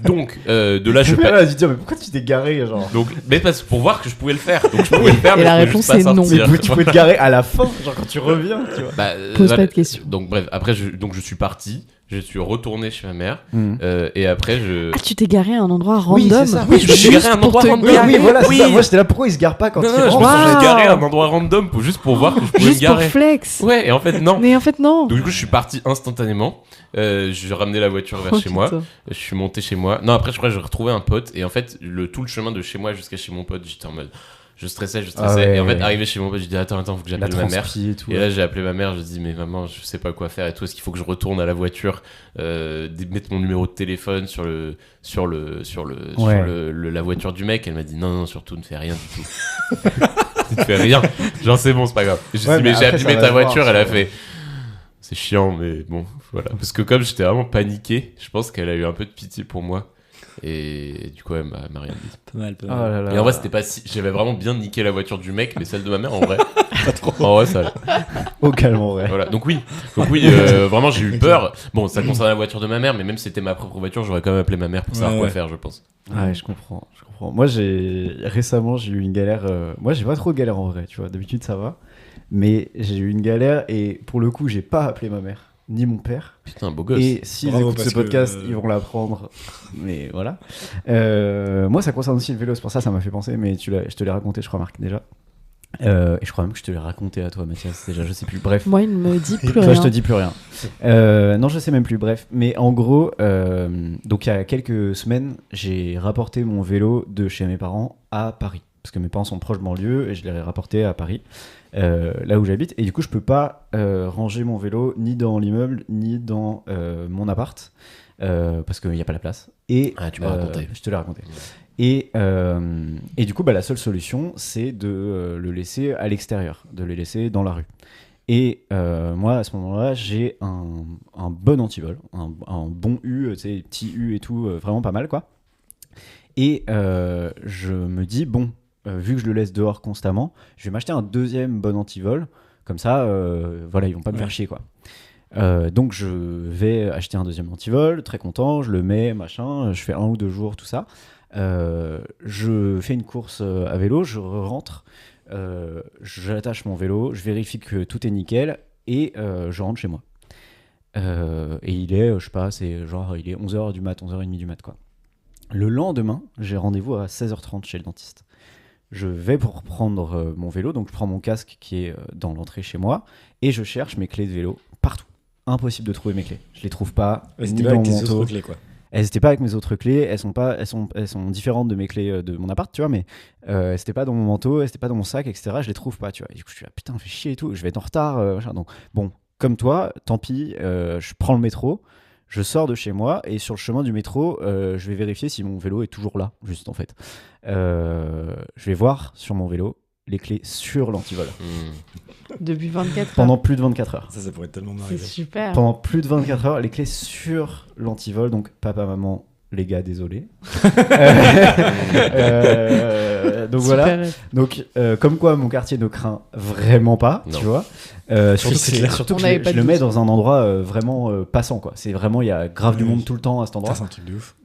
Donc de là je Je me dis, mais pourquoi tu t'es garé, genre donc mais parce pour voir que je pouvais le faire. Donc je pouvais le faire Et mais la je pouvais juste réponse pas est non. sortir. Mais tu peux te garer à la fin, genre quand tu reviens, tu vois. Bah, Pose voilà. pas de questions. Donc bref, après je suis parti, je suis retourné chez ma mère Mhm. et après je Ah, tu t'es garé à un endroit Oui, random. c'est ça. Oui, je me suis Juste garé à un pour endroit te random. Oui, garer. oui, voilà, c'est Oui. ça. Moi j'étais là, pourquoi il se gare pas quand non, il non, je rentre me suis Wow. garé à un endroit random juste pour voir que je pouvais me Juste pour garer. flex. Ouais, et en fait non. Mais en fait, non. Donc du coup je suis parti instantanément. J'ai ramené la voiture vers Oh, chez moi. putain. Je suis monté chez moi. Non, après, je crois que j'ai retrouvé un pote. Et en fait, tout le chemin de chez moi jusqu'à chez mon pote, j'étais en mode. Je stressais. Ah ouais, et en fait, ouais. arrivé chez mon pote, je dis attends, faut que La j'appelle ma mère. transpi et tout. Et là, j'ai appelé ma mère. Je dis mais maman, je sais pas quoi faire et tout. Est-ce qu'il faut que je retourne à la voiture, mettre mon numéro de téléphone sur la voiture du mec. Elle m'a dit non, surtout ne fais rien du tout. Ne fais rien. Genre c'est bon, c'est pas grave. Et je Ouais, dis mais mais j'ai après, ça abîmé va ta se voir, voiture. ça Elle a va. fait. C'est chiant, mais bon, voilà. Parce que comme j'étais vraiment paniqué, je pense qu'elle a eu un peu de pitié pour moi. Et du coup, elle m'a rien dit. Pas mal, pas Oh mal. là là. Et en vrai, c'était pas si. J'avais vraiment bien niqué la voiture du mec, mais celle de ma mère, en vrai. Pas trop. En vrai, ça allait. Au calme, en vrai. Voilà. Donc, oui, vraiment, j'ai eu peur. Bon, ça concerne la voiture de ma mère, mais même si c'était ma propre voiture, j'aurais quand même appelé ma mère pour savoir Ouais, quoi ouais. faire, je pense. Ouais, je comprends. Moi, récemment, j'ai eu une galère. Moi, j'ai pas trop de galère en vrai, tu vois. D'habitude, ça va. Mais j'ai eu une galère et pour le coup, j'ai pas appelé ma mère ni mon père. Putain, beau gosse. Et s'ils Bravo, écoutent ce parce que, podcast, ils vont l'apprendre. Mais voilà. Moi, ça concerne aussi le vélo. C'est pour ça m'a fait penser. Mais je te l'ai raconté, je crois, Marc, déjà. Et je crois même que je te l'ai raconté à toi, Mathias. Déjà, je sais plus. Bref. Moi, il ne me dit plus Toi, rien. je te dis plus rien. Non, je sais même plus. Bref, mais en gros, donc il y a quelques semaines, j'ai rapporté mon vélo de chez mes parents à Paris, parce que mes parents sont proches de banlieue et je l'ai rapporté à Paris, là où j'habite. Et du coup, je peux pas ranger mon vélo ni dans l'immeuble ni dans mon appart, parce qu'il n'y a pas la place. Et Ah, tu m'as raconté. Je te l'ai raconté. Et du coup, la seule solution, c'est de le laisser à l'extérieur, de le laisser dans la rue. Et moi, à ce moment-là, j'ai un bon antivol, un bon U, tu sais, petit U et tout, vraiment pas mal, quoi. Et je me dis, bon, vu que je le laisse dehors constamment, je vais m'acheter un deuxième bon antivol. Comme ça, voilà, ils vont pas me faire chier, quoi. Donc je vais acheter un deuxième antivol, très content, je le mets, machin, je fais 1 ou 2 jours, tout ça. Je fais une course à vélo, je rentre, j'attache mon vélo, je vérifie que tout est nickel et je rentre chez moi. Et il est, je sais pas, il est 11h du mat, 11h30 du mat, quoi. Le lendemain, j'ai rendez-vous à 16h30 chez le dentiste. Je vais pour prendre mon vélo, donc je prends mon casque qui est dans l'entrée chez moi et je cherche mes clés de vélo partout. Impossible de trouver mes clés. Je les trouve pas, Ouais, ni c'était pas dans avec mon tes manteau. autres clés, quoi. Elles étaient pas avec mes autres clés, elles sont différentes de mes clés de mon appart, tu vois, mais elles étaient pas dans mon manteau, elles étaient pas dans mon sac, etc. Je les trouve pas, tu vois. Et du coup, je suis là, putain, fais chier et tout, je vais être en retard, machin. Donc, bon, comme toi, tant pis, je prends le métro, je sors de chez moi et sur le chemin du métro, je vais vérifier si mon vélo est toujours là, juste en fait. Je vais voir sur mon vélo les clés sur l'antivol. Depuis 24 heures. Pendant plus de 24 heures. Ça pourrait tellement C'est m'arriver. super. Pendant plus de 24 heures, les clés sur l'antivol. Donc, papa, maman, les gars, désolé. Donc voilà. Super. Donc, comme quoi mon quartier ne craint vraiment pas, Non. tu vois. Surtout C'est que, clair. surtout On que n'avait je pas de le mets doute. dans un endroit vraiment passant, quoi. C'est vraiment, il y a grave du Oui. monde tout le temps à cet endroit. Ça, c'est un truc de ouf.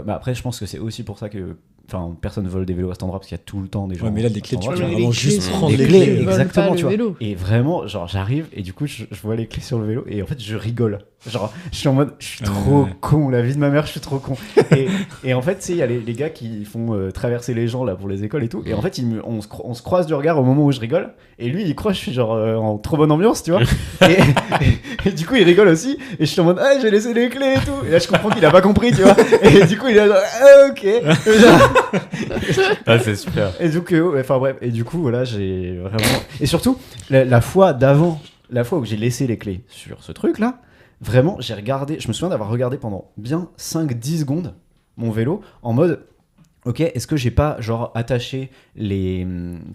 Bah après, je pense que c'est aussi pour ça que personne vole des vélos à cet endroit parce qu'il y a tout le temps des gens. Ouais, mais là, à des cet clés, tu endroit, peux vois. vraiment juste sont prendre les les clés, clés. exactement, tu vois. Vélo. Et vraiment, genre, j'arrive et du coup, je vois les clés sur le vélo et en fait, je rigole. Genre, je suis en mode, je suis trop Ouais. con, la vie de ma mère, je suis trop con. Et en fait, tu sais, il y a les gars qui font traverser les gens là pour les écoles et tout. Et en fait, on se croise du regard au moment où je rigole. Et lui, il croit que je suis genre en trop bonne ambiance, tu vois. et du coup, il rigole aussi. Et je suis en mode, ah, j'ai laissé les clés et tout. Et là, je comprends qu'il a pas compris, tu vois. Et du coup, il est genre, ah, ok. Ah, c'est super. Et donc, enfin bref, et du coup, voilà, j'ai vraiment. Et surtout, la fois d'avant, la fois où j'ai laissé les clés sur ce truc-là, vraiment, j'ai regardé, je me souviens d'avoir regardé pendant bien 5-10 secondes mon vélo en mode. Ok, est-ce que j'ai pas genre attaché les,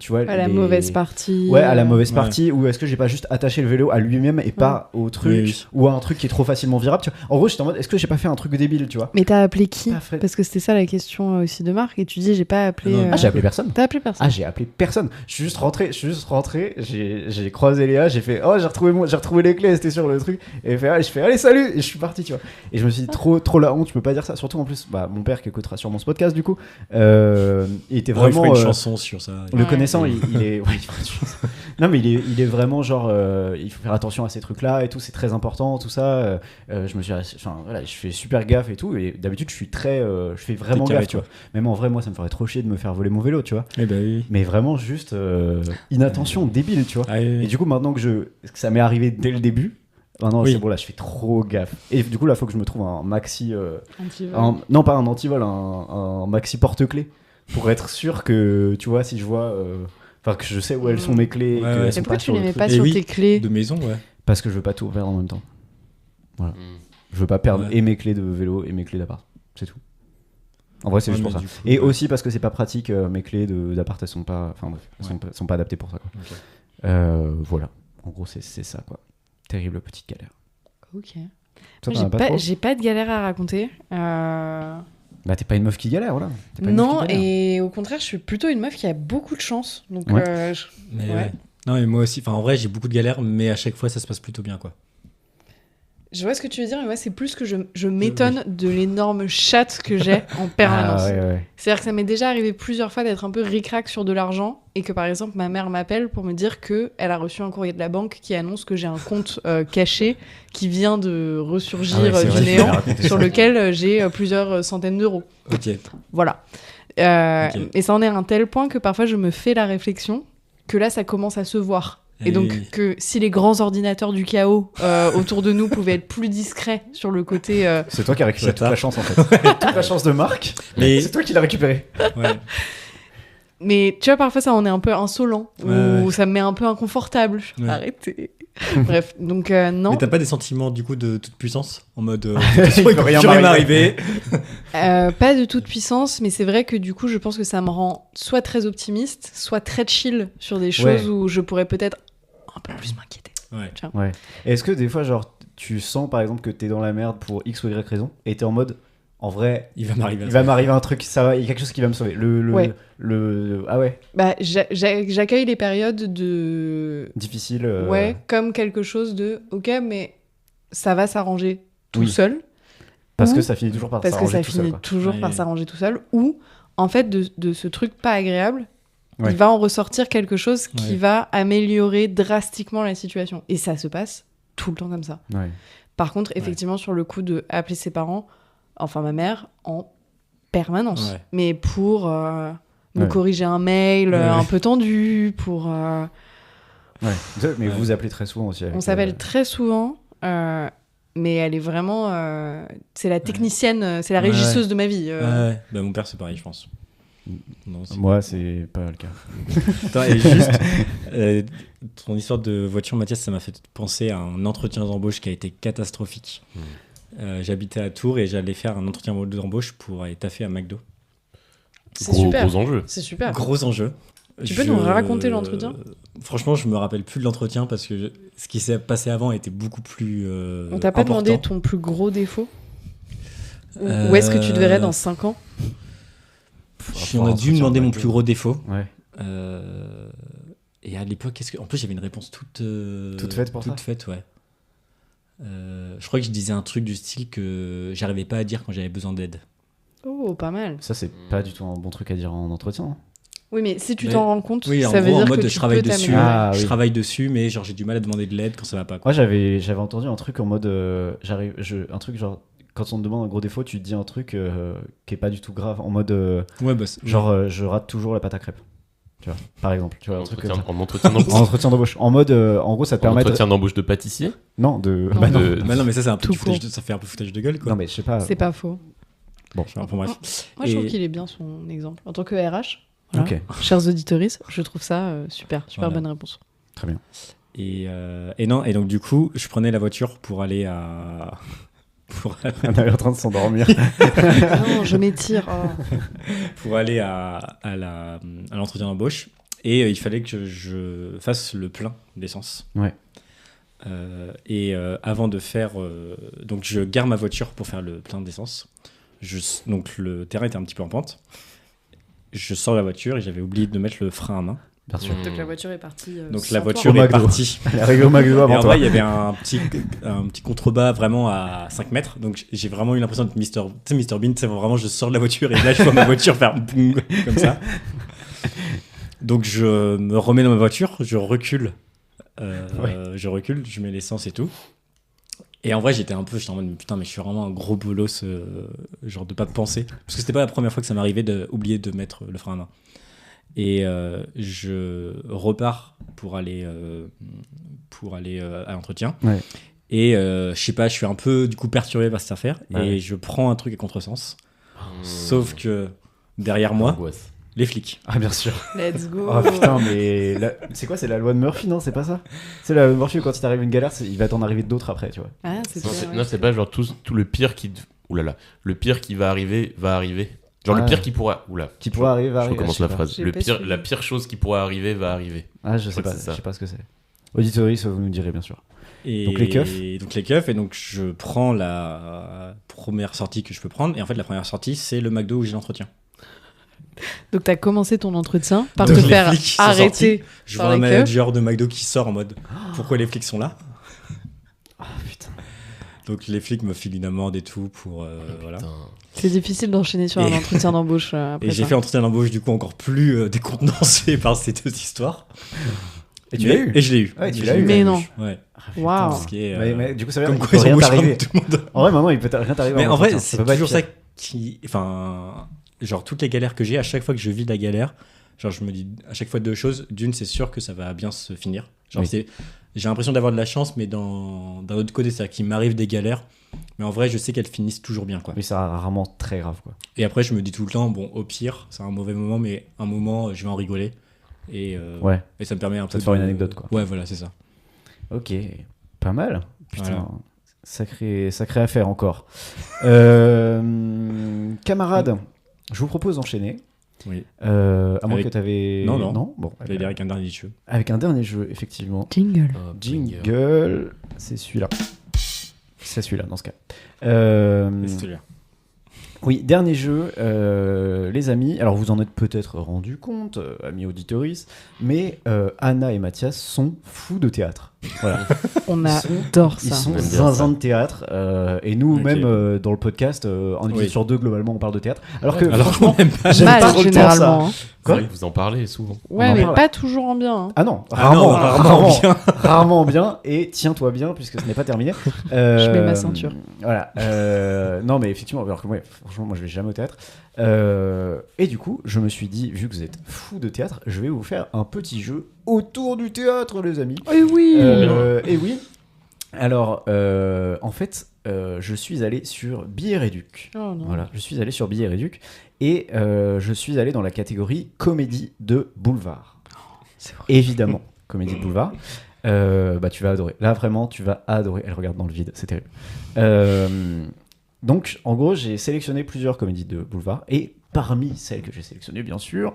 tu vois, À la les- mauvaise partie. Ouais, à la mauvaise Ouais. partie, ou est-ce que j'ai pas juste attaché le vélo à lui-même et pas au truc, Oui, oui. ou à un truc qui est trop facilement virable, tu vois. En gros, j'étais en mode, est-ce que j'ai pas fait un truc débile, tu vois. Mais t'as appelé qui Pas Fred. Parce que c'était ça la question aussi de Marc. Et tu dis, j'ai pas appelé. Ah non. Ah, j'ai appelé personne. T'as appelé personne. Ah, j'ai appelé personne. Je suis juste rentré, j'ai croisé Léa, j'ai fait oh, j'ai retrouvé les clés, c'était sur le truc. Et je fais allez, salut, et je suis parti, tu vois. Et je me suis dit trop la honte, je peux pas dire ça. Surtout en plus, mon père qui écoutera sûrement ce podcast du coup, il était Ouais, il ferait vraiment une chanson sur ça. le Ouais. connaissant, il est ouais, il faut- non mais il est vraiment genre il faut faire attention à ces trucs là et tout, c'est très important tout ça. Je me suis voilà, je fais super gaffe et tout, et d'habitude je suis très je fais vraiment T'es carré, gaffe, tu vois. Même en vrai, moi ça me ferait trop chier de me faire voler mon vélo, tu vois. Eh ben oui. Mais vraiment juste inattention débile, tu vois. Ah, oui, oui. Et du coup, maintenant que ça m'est arrivé dès le début, maintenant Oui. c'est bon, là je fais trop gaffe. Et du coup, là, faut que je me trouve un maxi. Antivol. Non, pas un antivol, un maxi porte-clés. Pour être sûr que, tu vois, si je vois. Enfin, que je sais où elles sont mes clés. Ouais, et qu'elles ouais. Et sont pourquoi pas tu sur les le mets truc. pas Et sur oui. tes clés De maison, ouais. Parce que je veux pas tout faire en même temps. Mm. Je veux pas perdre Ouais. et mes clés de vélo et mes clés d'appart. C'est tout. En vrai, c'est Ouais, juste pour mais ça. du coup, Et ouais. aussi parce que c'est pas pratique, mes clés d'appart, elles sont pas. Enfin bref, elles Ouais. sont pas adaptées pour ça, quoi. Ok. Voilà. En gros, c'est ça, quoi. Terrible petite galère. Ok. Toi, Moi, t'en as pas trop j'ai pas de galère à raconter. Bah, t'es pas une meuf qui galère, voilà. T'es pas une Non, meuf qui galère. et au contraire, je suis plutôt une meuf qui a beaucoup de chance. Donc, Ouais. Mais Ouais. ouais. Non, mais moi aussi. Enfin, en vrai, j'ai beaucoup de galères, mais à chaque fois, ça se passe plutôt bien, quoi. je vois ce que tu veux dire, mais moi, c'est plus que je m'étonne de l'énorme chatte que j'ai en permanence. Ah, ouais. C'est-à-dire que ça m'est déjà arrivé plusieurs fois d'être un peu ric-rac sur de l'argent et que par exemple ma mère m'appelle pour me dire que elle a reçu un courrier de la banque qui annonce que j'ai un compte caché qui vient de ressurgir Ah ouais, c'est du vrai, tu néant m'as raconté sur ça. lequel j'ai plusieurs centaines d'euros. Ok. Voilà. Ok. Et ça en est à un tel point que parfois je me fais la réflexion que là ça commence à se voir. Et Eh donc oui. que si les grands ordinateurs du chaos autour de nous pouvaient être plus discrets sur le côté C'est toi qui as récupéré Ça toute la tape. chance, en fait. Toute la chance de Marc, Mais- c'est toi qui l'as récupéré. Ouais. Mais tu vois, parfois ça en est un peu insolent, Ouais, ou ouais. ça me met un peu inconfortable. Ouais. Arrêtez. Bref, donc non. Mais t'as pas des sentiments, du coup, de toute puissance en mode. Il peut rien m'arriver. Pas de toute puissance, mais c'est vrai que du coup, je pense que ça me rend soit très optimiste, soit très chill sur des choses Ouais. où je pourrais peut-être un peu plus m'inquiéter. Ouais. Ouais. Est-ce que des fois, genre, tu sens par exemple que t'es dans la merde pour X ou Y raison et t'es en mode, en vrai, Il va m'arriver. il va m'arriver un truc, ça va, il y a quelque chose qui va me sauver. Ouais. Ah ouais, Bah, j'accueille les périodes de. difficile. Ouais, comme quelque chose de. Ok, mais ça va s'arranger tout Oui. seul. Parce ou- que ça finit toujours par Parce que s'arranger ça tout finit seul, quoi. toujours par Ouais. s'arranger tout seul. Ou, en fait, de ce truc pas agréable, Ouais. il va en ressortir quelque chose qui Ouais. va améliorer drastiquement la situation. Et ça se passe tout le temps comme ça. Ouais. Par contre, effectivement, sur le coup de appeler ses parents, enfin ma mère, en permanence. Ouais. Mais pour me Ouais. corriger un mail Ouais, un ouais. peu tendu, pour... Ouais. Mais Ouais. vous vous appelez très souvent aussi. Avec, On s'appelle très souvent, mais elle est vraiment... c'est la technicienne, c'est la Ouais, régisseuse de ma vie. Ouais. Bah, mon père, c'est pareil, je pense. Non, c'est- Moi, c'est pas le cas. Attends, et juste, ton histoire de voiture, Mathias, ça m'a fait penser à un entretien d'embauche qui a été catastrophique. J'habitais à Tours et j'allais faire un entretien d'embauche pour aller taffer à McDo. C'est super. Gros enjeu. C'est super. Gros enjeu. Tu peux nous raconter l'entretien ? Franchement, je me rappelle plus de l'entretien parce que ce qui s'est passé avant était beaucoup plus. On t'a pas demandé ton plus gros défaut ? Où est-ce que tu te verrais dans 5 ans ? On a dû me demander mon plus gros défaut. Ouais. Et à l'époque, en plus, j'avais une réponse toute faite pour ça ? Toute faite, ouais. Je crois que je disais un truc du style que j'arrivais pas à dire quand j'avais besoin d'aide. Oh, pas mal. Ça, c'est pas du tout un bon truc à dire en entretien. Hein. Oui, mais si tu Mais- t'en rends compte, Oui, en ça veut gros, en dire mode que je tu travaille peux dessus. t'améliorer. Ah, Je oui. travaille dessus, mais genre j'ai du mal à demander de l'aide quand ça va pas. Quoi. Moi, j'avais entendu un truc en mode. Un truc genre. Quand on te demande un gros défaut, tu te dis un truc qui est pas du tout grave. En mode. Ouais, bah, Je rate toujours la pâte à crêpes. Tu vois, par exemple. Tu vois, un truc comme ça. En entretien d'embauche. En entretien d'embauche. En mode. En gros, ça te En permet. entretien d'embauche de pâtissier. Non, de. Non. Bah non. Bah non, mais ça, c'est un peu Tout du foutage court. ça fait un peu foutage de gueule, quoi. Non, mais je sais pas. C'est pas faux. Bon. Enfin, bref. Moi, je trouve Et- qu'il est bien son exemple. En tant que RH, voilà. Ok, Chers auditoristes, je trouve ça super Voilà. bonne réponse. très bien. Et donc du coup, je prenais la voiture pour aller à. On est en train de s'endormir. Non, je m'étire. pour aller à l'entretien d'embauche. Et il fallait que je fasse le plein d'essence. Ouais. Avant de faire... donc je gare ma voiture pour faire le plein d'essence. Donc le terrain était un petit peu en pente. Je sors la voiture et j'avais oublié de mettre le frein à main. Bien sûr. Donc la voiture est partie. Donc sans la toi. voiture Au est McDo. partie. Elle est arrivée au McDo Et avant en toi. vrai, il y avait un petit contrebas vraiment à 5 mètres. Donc j'ai vraiment eu l'impression d'être Mr Bean. C'est vraiment, je sors de la voiture et là, je vois ma voiture faire boum, comme ça. Donc je me remets dans ma voiture, je recule. Je recule, je mets l'essence et tout. Et en vrai, j'étais en mode, mais putain, mais je suis vraiment un gros bolos, genre de pas penser. Parce que c'était pas la première fois que ça m'arrivait d'oublier de mettre le frein à main. Et je repars pour aller à l'entretien. Ouais. Et je sais pas, je suis un peu du coup perturbé par cette affaire. Ouais. Et je prends un truc à contresens. Sauf que derrière moi, Angoisse. les flics. Ah, bien sûr. Let's go. Oh putain, mais c'est quoi? C'est la loi de Murphy, non? C'est pas ça? C'est la loi de Murphy, quand il t'arrive une galère, il va t'en arriver d'autres après, tu vois. Ah, c'est Non, bien, ouais. non, c'est pas genre tout le pire qui. Oulala. Le pire qui va arriver, va arriver. Genre Ah. le pire qui pourra. Oula. Qui pourrait arriver, va Je arriver. recommence je sais la pas. phrase. J'ai Le pas pire, suivi. la pire chose qui pourra arriver va arriver. Ah, je sais crois pas, que c'est ça. je sais pas ce que c'est. Auditoris, vous nous direz, bien sûr. Et Donc les keufs. Donc les keufs, et donc je prends la première sortie que je peux prendre. Et en fait, la première sortie, c'est le McDo où j'ai l'entretien. Donc t'as commencé ton entretien par Donc te les faire flics sont arrêter. Je Par vois un les manager de McDo qui sort en mode pourquoi les flics sont là. Ah putain. Donc les flics me filent une amende et tout pour voilà. Putain. C'est difficile d'enchaîner sur un Et- entretien d'embauche après Et j'ai ça. fait entretien d'embauche du coup encore plus décontenancé par ces deux histoires. Et tu l'as eu? Et je l'ai eu. Ouais, tu Et l'as je l'ai eu. Mais quand non. même eu. Ouais. Ah, putain. Waouh. Ce qui est, Mais du coup, ça veut comme dire quoi qu'il ils peut rien embauchent t'arriver. tout le monde. En vrai, maman, il peut rien t'arriver. Mais en vrai, entretien. c'est peut pas être toujours ça pire. qui. Enfin, genre, toutes les galères que j'ai, à chaque fois que je vis la galère, genre, je me dis à chaque fois deux choses. D'une, c'est sûr que ça va bien se finir. Genre, Oui. j'ai l'impression d'avoir de la chance, mais d'un autre côté, c'est-à-dire qu'il m'arrive des galères. Mais en vrai, je sais qu'elles finissent toujours bien, quoi. Oui, c'est rarement très grave, quoi. Et après, je me dis tout le temps, bon, au pire, c'est un mauvais moment, mais un moment, je vais en rigoler. Et, Ouais. et ça me permet un peu te faire une anecdote, quoi. Ouais, voilà, c'est ça. Ok, pas mal. Putain, Voilà. sacré affaire encore. Camarades, je vous propose d'enchaîner. Oui. À moins Avec- que tu avais. Non. Bon, J'allais dire avec un dernier jeu. avec un dernier jeu, effectivement. Jingle. Oh, Jingle, c'est celui-là. C'est celui-là dans ce cas. Et c'est celui-là. Oui, dernier jeu, les amis. Alors, vous en êtes peut-être rendu compte, amis auditoris, mais Anna et Mathias sont fous de théâtre. Voilà. On Ils sont- adore Ils ça. sont On aime bien zinzin de théâtre. Et nous, Ok. même dans le podcast, en épisode Oui. sur deux, globalement, on parle de théâtre. Alors que, Alors franchement, qu'on aime pas. j'aime pas Mal trop le temps, généralement. hein. C'est vrai que vous en parlez souvent. Ouais, en mais parle. pas toujours en bien. hein. Ah non, Ah non, rarement bien. rarement bien. Et tiens-toi bien, puisque ce n'est pas terminé. Je mets ma ceinture. Voilà. Non, mais effectivement, alors que ouais, franchement, moi, je vais jamais au théâtre. Et du coup, je me suis dit, vu que vous êtes fous de théâtre, je vais vous faire un petit jeu autour du théâtre, les amis. Eh oui. Et oui. Alors, en fait, je suis allé sur Billets Réduc. Oh non. Voilà, je suis allé sur Billets Réduc et je suis allé dans la catégorie comédie de boulevard. C'est vrai. Évidemment, comédie de boulevard. Bah, tu vas adorer. Là, vraiment, tu vas adorer. Elle regarde dans le vide, c'est terrible. Donc, en gros, j'ai sélectionné plusieurs comédies de boulevard et parmi celles que j'ai sélectionnées, bien sûr,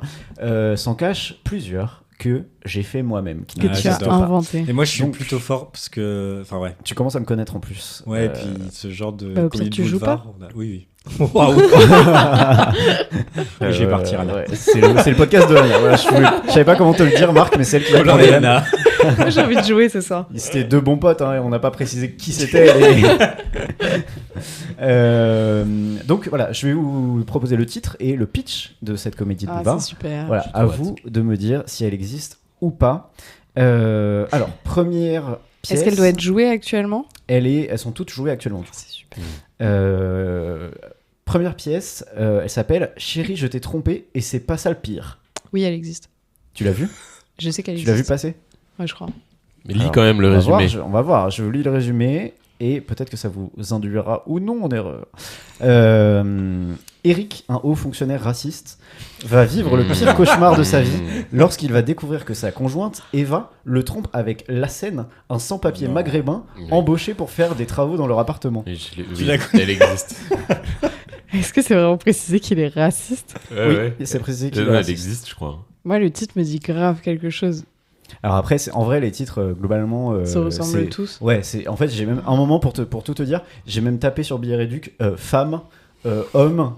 s'en cachent plusieurs que j'ai fait moi-même. Qui Que Ah, tu as j'adore. inventé. Et moi, je suis Donc- plutôt fort parce que. Enfin, ouais. Tu commences à me connaître en plus. Ouais, et puis ce genre de. Bah, au pire, comédie tu de joues boulevard, Oui, oui. Waouh! Je vais partir, Anna. ouais, c'est le podcast de Anna. Voilà, je savais pas comment te le dire, Marc, mais c'est elle qui a Colin parlé. et Anna. Moi, j'ai envie de jouer ce soir. C'était deux bons potes, hein, et on n'a pas précisé qui c'était. Donc voilà, je vais vous proposer le titre et le pitch de cette comédie de Ah, boulevard. c'est super. Voilà, J'ai à trop hâte. vous de me dire si elle existe ou pas. Alors, première pièce. Est-ce qu'elle doit être jouée actuellement? Elles sont toutes jouées actuellement. C'est super. Première pièce, elle s'appelle Chérie, je t'ai trompé et c'est pas ça le pire. Oui, elle existe. Tu l'as vu? Je sais qu'elle Tu existe. l'as vu passer? Ouais, je crois. Mais lis Alors, quand même le on va voir, résumé. on va voir, je vous lis le résumé et peut-être que ça vous induira ou non en erreur. Eric, un haut fonctionnaire raciste, va vivre le pire cauchemar de sa vie lorsqu'il va découvrir que sa conjointe, Eva, le trompe avec Lassène, un sans-papier Non. maghrébin, Oui. embauché pour faire des travaux dans leur appartement. Oui, Tu oui, la elle existe. Est-ce que c'est vraiment précisé qu'il est raciste? Ouais, Oui, c'est précisé qu'il est Elle raciste. existe, je crois. Moi, le titre me dit grave quelque chose. Alors après, en vrai, les titres, globalement... Ça ressemble c'est- tous. Ouais, en fait, j'ai même un moment pour tout te dire, j'ai même tapé sur Billet Réduc femme, homme,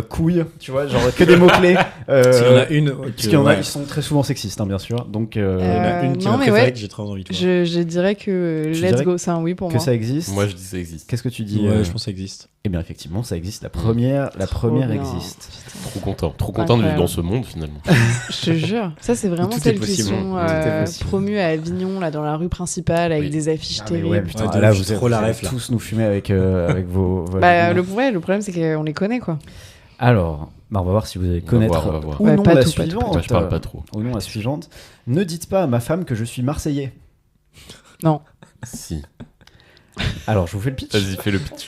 couille, tu vois, genre que des mots-clés. S'il y en a une. Parce qu'il y en a, ils sont très souvent sexistes, hein, bien sûr. Donc, Il y en a une qui non, m'a mais préférée ouais. que j'ai très envie de voir. Je dirais que Tu let's dirais go, c'est un oui pour que moi. ça existe. Moi, je dis ça existe. Qu'est-ce que tu dis Ouais, je pense que ça existe. Eh bien, effectivement, ça existe. La première Trop bien. existe. Trop content de vivre Incroyable. dans ce monde, finalement. Je te jure, ça c'est vraiment Tout est celles qui possible. sont Tout est possible. promues à Avignon, là, dans la rue principale, avec Oui. des affiches Ah, mais terribles. ouais, putain, Ouais, de là, ouf, vous j'ai êtes trop la vous allez ref, là. tous nous fumer avec vos... Bah, le problème, c'est qu'on les connaît, quoi. Alors, bah, on va voir si vous allez connaître on va voir. ou Ouais, non pas la tout, pas tout, suivante. Moi, je parle pas trop. Ou non la suivante. Ne dites pas à ma femme que je suis marseillais. Non. Si. Alors, je vous fais le pitch. Vas-y, fais le pitch.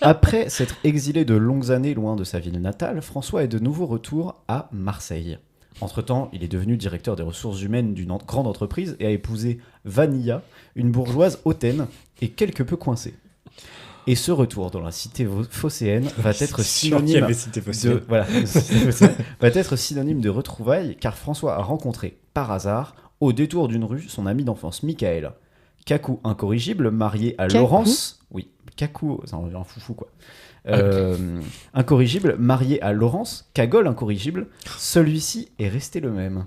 Après s'être exilé de longues années loin de sa ville natale, François est de nouveau retour à Marseille. Entre-temps, il est devenu directeur des ressources humaines d'une grande entreprise et a épousé Vanilla, une bourgeoise hautaine et quelque peu coincée. Et ce retour dans la cité phocéenne va être synonyme de, voilà, va être synonyme de retrouvailles car François a rencontré, par hasard, au détour d'une rue, son ami d'enfance Michael. Kakou incorrigible, marié à Kakou Laurence. Oui, Kakou, c'est un foufou quoi. Incorrigible, marié à Laurence. Cagole incorrigible, celui-ci est resté le même.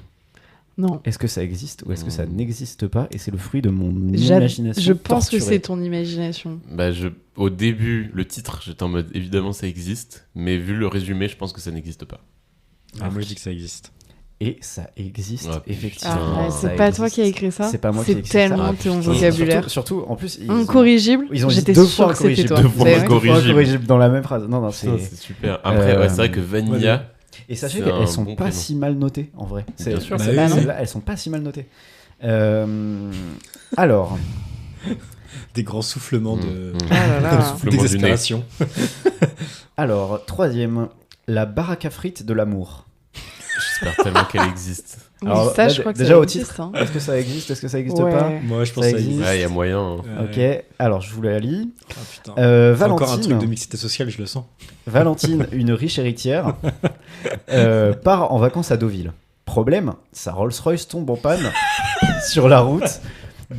Non. Est-ce que ça existe ou est-ce que ça n'existe pas? Et c'est le fruit de mon J'ad- imagination. Je pense que torturée. c'est ton imagination. Bah, au début, le titre, j'étais en mode évidemment ça existe, mais vu le résumé, je pense que ça n'existe pas. Ah, moi, je dis que ça existe. Et ça existe, Ah, effectivement. putain. Ah, Ça c'est pas existe. toi qui as écrit ça? C'est pas moi qui ai C'est écrit ça. tellement Ah, ton putain. vocabulaire. Surtout, en plus, Incorrigible. ils ont dit J'étais deux sûre fois que c'était incorrigible. toi. Deux fois C'est vrai. incorrigible. Deux fois incorrigible dans la même phrase. Non, non, Putain, c'est... c'est super. Après, ouais, c'est vrai que Vanilla, Et sachez C'est qu'elles un sont bon pas prénom. si mal notées, en vrai. Bien sûr. Bah Celles-là, oui. celles-là, elles sont pas si mal notées. Alors, Des grands soufflements de. Ah là là. Soufflement du nez. D'exaspération. troisième, la baraque à frites de l'amour. J'espère tellement qu'elle existe. Oui, Alors, ça, là, je crois que déjà ça au existe, titre, hein. est-ce que ça existe? Est-ce que ça existe Ouais. pas? Moi, je pense Ça que ça existe. existe. Ouais, il y a moyen. Hein. Ok, alors je vous la lis. Ah, putain. C'est Valentine, encore un truc de mixité sociale, je le sens. Valentine, une riche héritière, part en vacances à Deauville. Problème, sa Rolls-Royce tombe en panne sur la route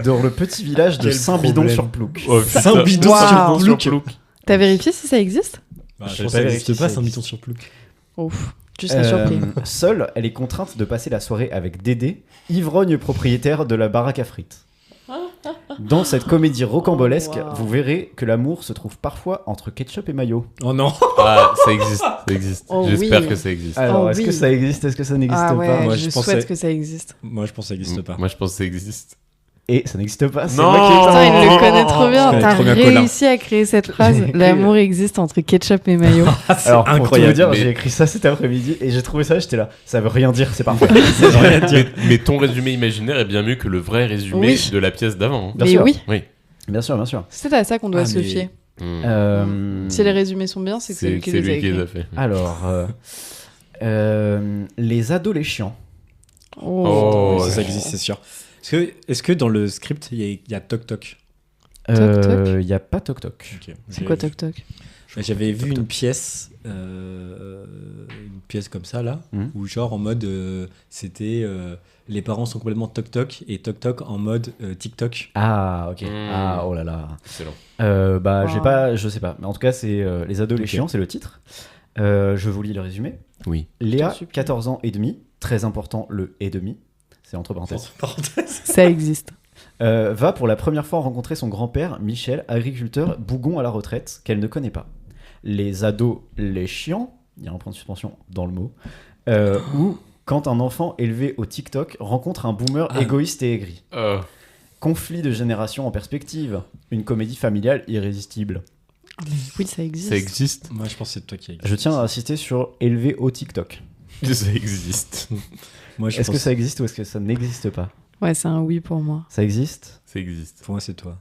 dans le petit village de Quel Saint-Bidon-sur-Plouc. Oh, C'est un bidon Waouh. sur Plouc. T'as vérifié si ça existe? Bah, Je je vais pense pas que ça vérifier n'existe si pas, ça c'est un existe. bidon sur Plouc. Ouf. Tu serais surpris. Seule, elle est contrainte de passer la soirée avec Dédé, ivrogne propriétaire de la baraque à frites. Dans cette comédie rocambolesque, Wow. vous verrez que l'amour se trouve parfois entre ketchup et mayo. Oh non. Ah, ça existe. Ça existe. Oh, J'espère oui. que ça existe. Alors, Oh, est-ce oui. que ça existe? Est-ce que ça n'existe Ah ouais, pas? Moi, je je pensais- souhaite que ça existe. Moi, je pense que ça n'existe pas. Moi, je pense que ça existe. Et ça n'existe pas. C'est Non. moi qui ai Putain, il le connaît trop Je bien. connais T'as trop bien Colin. réussi à créer cette phrase. J'ai écrit- L'amour existe entre ketchup et mayo. Alors, pour tout vous dire, mais- j'ai écrit ça cet après-midi et j'ai trouvé ça, j'étais là. Ça veut rien dire, c'est parfait. Mais ton résumé imaginaire est bien mieux que le vrai résumé Oui. de la pièce d'avant. hein. Bien Mais sûr. oui, Oui. Bien sûr, bien sûr. c'est à ça qu'on doit Ah, se mais- fier. Si les résumés sont bien, c'est que c'est lui qui les a lui qui les écrits. a fait. Alors, les adolescents. Oh, ça existe, c'est sûr. Est-ce que dans le script, il y a Toc Toc? Il n'y a pas Toc Toc. Ok. C'est quoi Toc Toc? J'avais vu Toc une Toc. pièce pièce comme ça, là, Mhm. où genre en mode, c'était les parents sont complètement toc-toc et toc-toc en mode TikTok. Ah, ok. Mm. Ah, oh là là. Excellent. Wow. Je sais pas. Mais en tout cas, c'est Les ados, les Ok. chiants, c'est le titre. Je vous lis le résumé. Oui. Léa, Super. 14 ans et demi. Très important, le et demi. C'est entre parenthèses. Ça existe. Va pour la première fois rencontrer son grand-père, Michel, agriculteur bougon à la retraite, qu'elle ne connaît pas. Les ados, les chiants, il y a un point de suspension dans le mot, ou quand un enfant élevé au TikTok rencontre un boomer égoïste et aigri. Conflit de génération en perspective, une comédie familiale irrésistible. Oui, ça existe. Ça existe. Moi, je pense que c'est toi qui as Je tiens à insister sur élevé au TikTok. Ça existe. Moi, je Est-ce que pense- ça existe ou est-ce que ça n'existe pas? Ouais, c'est un oui pour moi. Ça existe? Ça existe. Pour moi, c'est toi.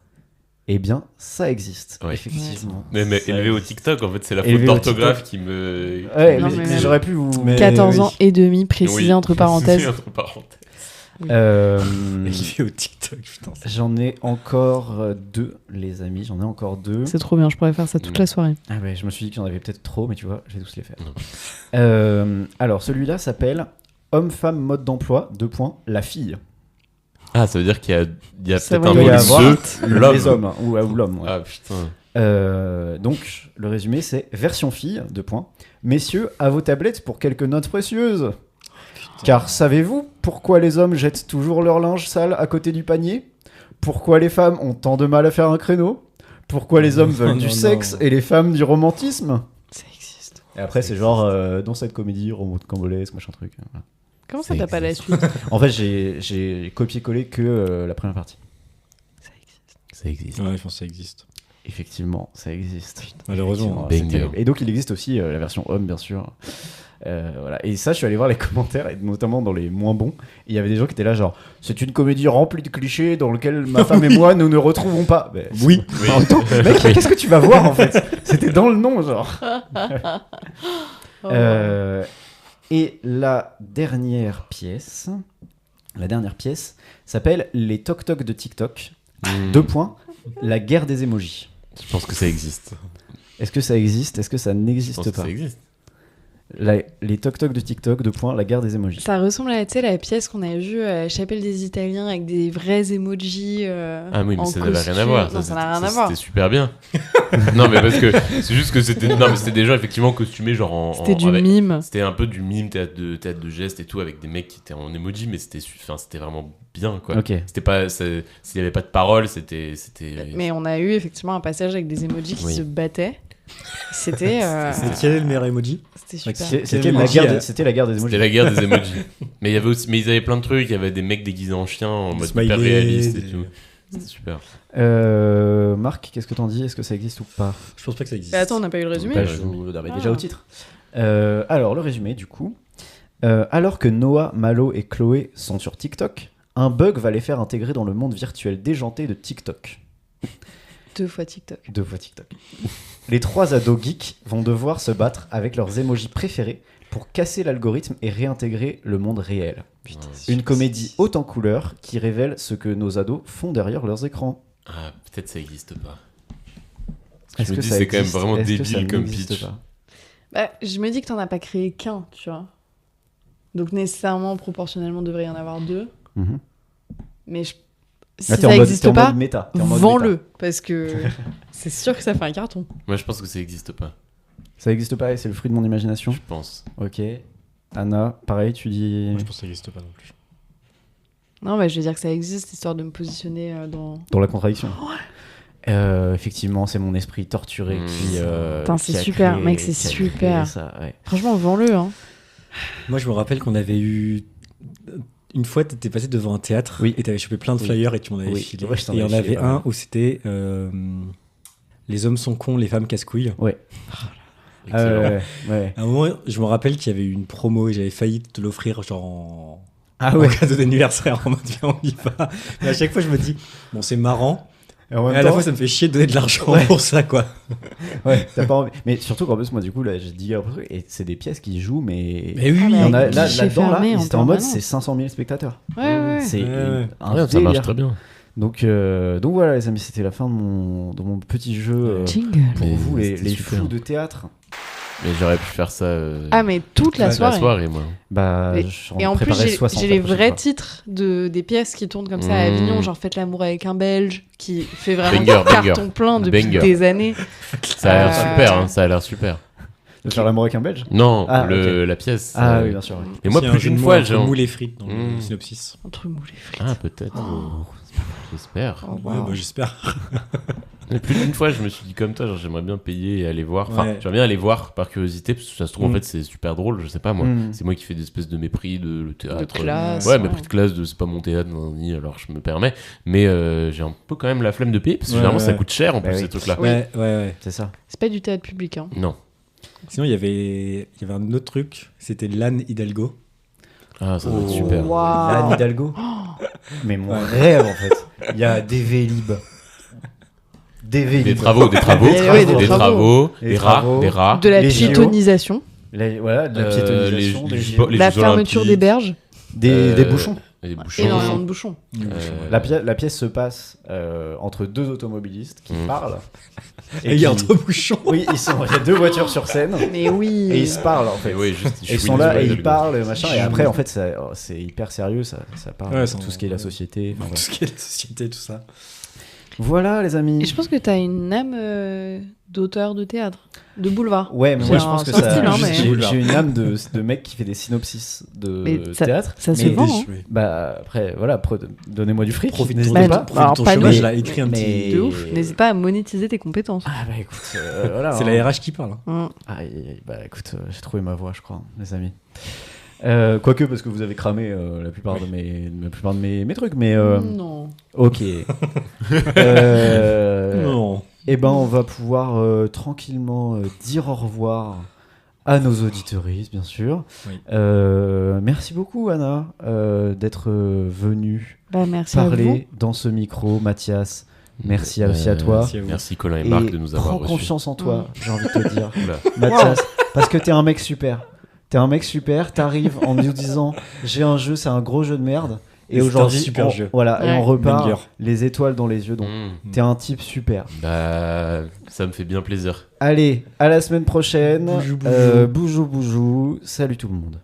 Eh bien, ça existe, Ouais. effectivement. Mais Ça élevé au existe. TikTok, en fait, c'est la Élevé faute au d'orthographe qui me. Ouais, Non, mais, mais mais même- j'aurais pu vous... Mais- 14 ans oui. et demi, précisé Oui. entre parenthèses. Entre parenthèses. Élevé au TikTok, putain. J'en ai encore deux, les amis. J'en ai encore deux. C'est trop bien, je pourrais faire ça toute la soirée. Ah ouais, je me suis dit que j'en avais peut-être trop, mais tu vois, je vais tous les faire. Non. Alors, celui-là s'appelle Homme-femme mode d'emploi, : la fille. Ah, ça veut dire qu'il y a Ça peut-être va, un il doit y mot avoir de l'homme. Les hommes, ou l'homme. Ouais. Ah putain. Donc, le résumé, c'est version fille, : Messieurs, à vos tablettes pour quelques notes précieuses. Car savez-vous pourquoi les hommes jettent toujours leur linge sale à côté du panier? Pourquoi les femmes ont tant de mal à faire un créneau? Pourquoi les hommes veulent du Non, sexe non. et les femmes du romantisme? Ça existe. Et après, c'est genre, dans cette comédie, rocambolesque, machin truc. Voilà. Comment ça, Ça t'as pas la existe. suite? En fait, j'ai copié-collé que la première partie. Ça existe. Ça existe. Ouais, je pense que ça existe. Effectivement, ça existe. Malheureusement. Effectivement, c'est Banger. terrible. Et donc, il existe aussi la version homme, bien sûr. Voilà. Et ça, je suis allé voir les commentaires, et notamment dans les moins bons. Et il y avait des gens qui étaient là, genre, c'est une comédie remplie de clichés dans lequel ma femme et moi, nous ne retrouvons pas. Mais Oui. Oui. En même temps, mec, qu'est-ce que tu vas voir en fait? C'était dans le nom, genre. Oh. Et la dernière pièce s'appelle Les Toc-Toc de TikTok. La guerre des emojis. Je pense que ça existe. Est-ce que ça existe? Est-ce que ça Je pense n'existe que pas? ça existe. Les Toc-Toc de TikTok, la guerre des emojis. Ça ressemble à la pièce qu'on avait vue à la Chapelle des Italiens avec des vrais emojis. Ah oui, mais en ça n'avait rien à costume. voir. Non, ça n'a rien à voir. C'était super bien. Non, mais parce que c'est juste que c'était. Non, mais c'était des gens effectivement costumés, genre en. C'était du avec- mime. C'était un peu du mime, théâtre de gestes et tout, avec des mecs qui étaient en emoji, mais c'était vraiment bien, quoi. Ok. C'était pas. S'il n'y avait pas de paroles, c'était. Mais on a eu effectivement un passage avec des emojis qui Oui. se battaient. C'était Quel est le meilleur emoji? c'était super. C'était la, emoji, c'était la guerre des emojis. C'était la guerre des emojis. Mais il y avait aussi, mais ils avaient plein de trucs. Il y avait des mecs déguisés en chien, en mode Smiley, hyper réaliste et des- tout. C'était super. Marc, qu'est-ce que t'en dis? Est-ce que ça existe ou pas? Je pense pas que ça existe. Mais attends, on n'a pas eu le résumé. Bah, le je résumé. vous l'avais Ah. déjà au titre. Alors, le résumé, du coup. Alors que Noah, Malo et Chloé sont sur TikTok, un bug va les faire intégrer dans le monde virtuel déjanté de TikTok. 2 fois TikTok. 2 fois TikTok. Les 3 ados geeks vont devoir se battre avec leurs emojis préférés pour casser l'algorithme et réintégrer le monde réel. Une comédie haute en couleurs qui révèle ce que nos ados font derrière leurs écrans. Ah, peut-être ça existe pas. Parce que Est-ce je me que dis, ça c'est quand même existe? vraiment Est-ce que ça débile comme n'existe pitch. pas? Bah, je me dis que t'en as pas créé qu'un, tu vois. Donc nécessairement, proportionnellement, devrait y en avoir 2. Mhm. Mais si Là, t'es ça en mode- n'existe t'es en pas, mode méta, t'es en mode vends-le. Parce que c'est sûr que ça fait un carton. Moi, je pense que ça existe pas. Ça n'existe pas et c'est le fruit de mon imagination. Je pense. Ok. Anna, pareil, tu dis. Moi, je pense que ça existe pas non plus. Non, bah, je vais dire que ça existe, histoire de me positionner dans... Dans la contradiction. Effectivement, c'est mon esprit torturé Mmh. Putain, c'est qui a super, créé- mec, c'est qui a créé super. ça, ouais. Franchement, vends-le, hein. Moi, je me rappelle qu'on avait eu. Une fois, t'étais passé devant un théâtre Oui. et t'avais chopé plein de Oui. flyers et tu m'en avais Oui. filé. Ouais, je t'en et il y en avais filé avait pas mal. un où c'était les hommes sont cons, les femmes casse-couilles. Excellent. Ouais. À un moment, je me rappelle qu'il y avait eu une promo et j'avais failli te l'offrir, genre en, Ah en ouais. cadeau d'anniversaire en mode viens, on y va. Mais à chaque fois, je me dis, bon, c'est marrant. Et en Mais même à la temps, fois, ça me fait chier de donner de l'argent Ouais. pour ça, quoi. ouais, t'as pas envie. Mais surtout qu'en plus, moi, du coup, là, j'ai dit un truc, et c'est des pièces qui jouent, mais. Mais oui, Ah, Il mais y en a, avec là, guichet là-dedans, là, fermé ils en étaient en mode, permanence. c'est 500 000 spectateurs. Ouais, ouais. C'est Ouais. un Ouais, ça marche délire. très bien. Donc voilà, les amis, c'était la fin de mon petit jeu Jingle. pour Mais vous, les c'était super. fous de théâtre. Mais j'aurais pu faire ça Ah, mais toute la soirée. moi. Bah, Et- je Et en plus, préparais j'ai 60 j'ai les la prochaine vrais fois. titres des pièces qui tournent comme ça à Mmh. Avignon, genre Faites l'amour avec un Belge, qui fait vraiment Banger, carton banger. plein depuis Banger. des années. Ça a l'air super, Euh, hein, ça a l'air super. De faire l'amour avec un Belge Non, Ah, la pièce. Ah oui, bien sûr. oui. Et moi, C'est un plus jeu d'une de mots fois, entre j'ai. moule et frites dans le Mmh. synopsis. Entre moule et frites. Ah, peut-être. J'espère. Oh, Ouais, wow. bah, j'espère. Et plus d'une fois, je me suis dit comme toi, genre, j'aimerais bien payer et aller voir. Enfin, Ouais. j'aimerais bien aller voir par curiosité, parce que ça se trouve, en Mm. fait, c'est super drôle, je sais pas moi. Mm. C'est moi qui fais des espèces de mépris de le théâtre. De classe. Ouais, mépris de classe, de c'est pas mon théâtre, ni alors je me permets. Mais j'ai un peu quand même la flemme de payer, parce que Ouais, généralement, ça ouais. coûte cher en Bah plus, oui. ces trucs-là. Oui. Ouais. C'est ça. C'est pas du théâtre public. Hein. Non. Sinon, il y avait un autre truc, c'était l'âne Hidalgo. Ah, ça doit être Oh. super. Waouh. L'Anne Hidalgo. Mais mon Ouais. rêve en fait. Il y a des Vélib. Des Vélib. Des travaux, Eh oui, des des travaux, Des des rats, travaux. des rats. De la Les JO. piétonisation, Voilà, de la piétonisation, des JO. les la Jeux fermeture Olympiques, des berges, Des bouchons. Des bouchons. énormément de bouchons. La pièce se passe entre deux automobilistes qui Mm. parlent. Et il y a qui- entre bouchons. Oui, il y a deux voitures sur scène Mais oui. et ils se parlent en fait. Et ouais, juste, Et ils sont là et ils parlent, machin. Et Je- après, en fait, c'est hyper sérieux. Ça parle Ouais, de c'est tout ce qui est la société. Enfin, Tout ce qui est la société, tout ça. voilà, les amis. Et je pense que t'as une âme d'auteur de théâtre, de boulevard. Ouais, mais C'est moi je un- pense que c'est un ça. style, hein, mais- J'ai une âme de mec qui fait des synopsis de Mais ça- théâtre. ça se Mais- vend, hein. Bah après, voilà, donnez-moi du fric. Profite N'hésitez Bah, pas. non. Alors, ton pas chômage, nous. là, écris un Mais- petit. De ouf. N'hésite pas à monétiser tes compétences. Ah bah écoute, voilà. C'est hein. la RH qui parle. hein. Aïe, aïe, aïe. Bah écoute, j'ai trouvé ma voix, je crois, les amis. Quoique, parce que vous avez cramé la plupart de mes trucs, mais Non. ok. Non. Eh ben, on va pouvoir tranquillement dire au revoir à nos auditeuristes, bien sûr. Oui. Merci beaucoup, Anna, d'être venue Bah, merci à vous. parler dans ce micro. Mathias, merci aussi à toi. Merci à vous. Merci Colin et Marc Et de nous avoir prends reçus. confiance en toi, Mm. j'ai envie de te dire. Oula. Mathias, parce que t'es un mec super. T'es un mec super, t'arrives en nous disant j'ai un jeu, c'est un gros jeu de merde. Et C'est un aujourd'hui, super jeu. Voilà, et Ouais. on repart Banger. les étoiles dans les yeux. Donc, Mm. t'es un type super. Bah, ça me fait bien plaisir. Allez, à la semaine prochaine. Boujou, boujou. Boujou, boujou. Salut tout le monde.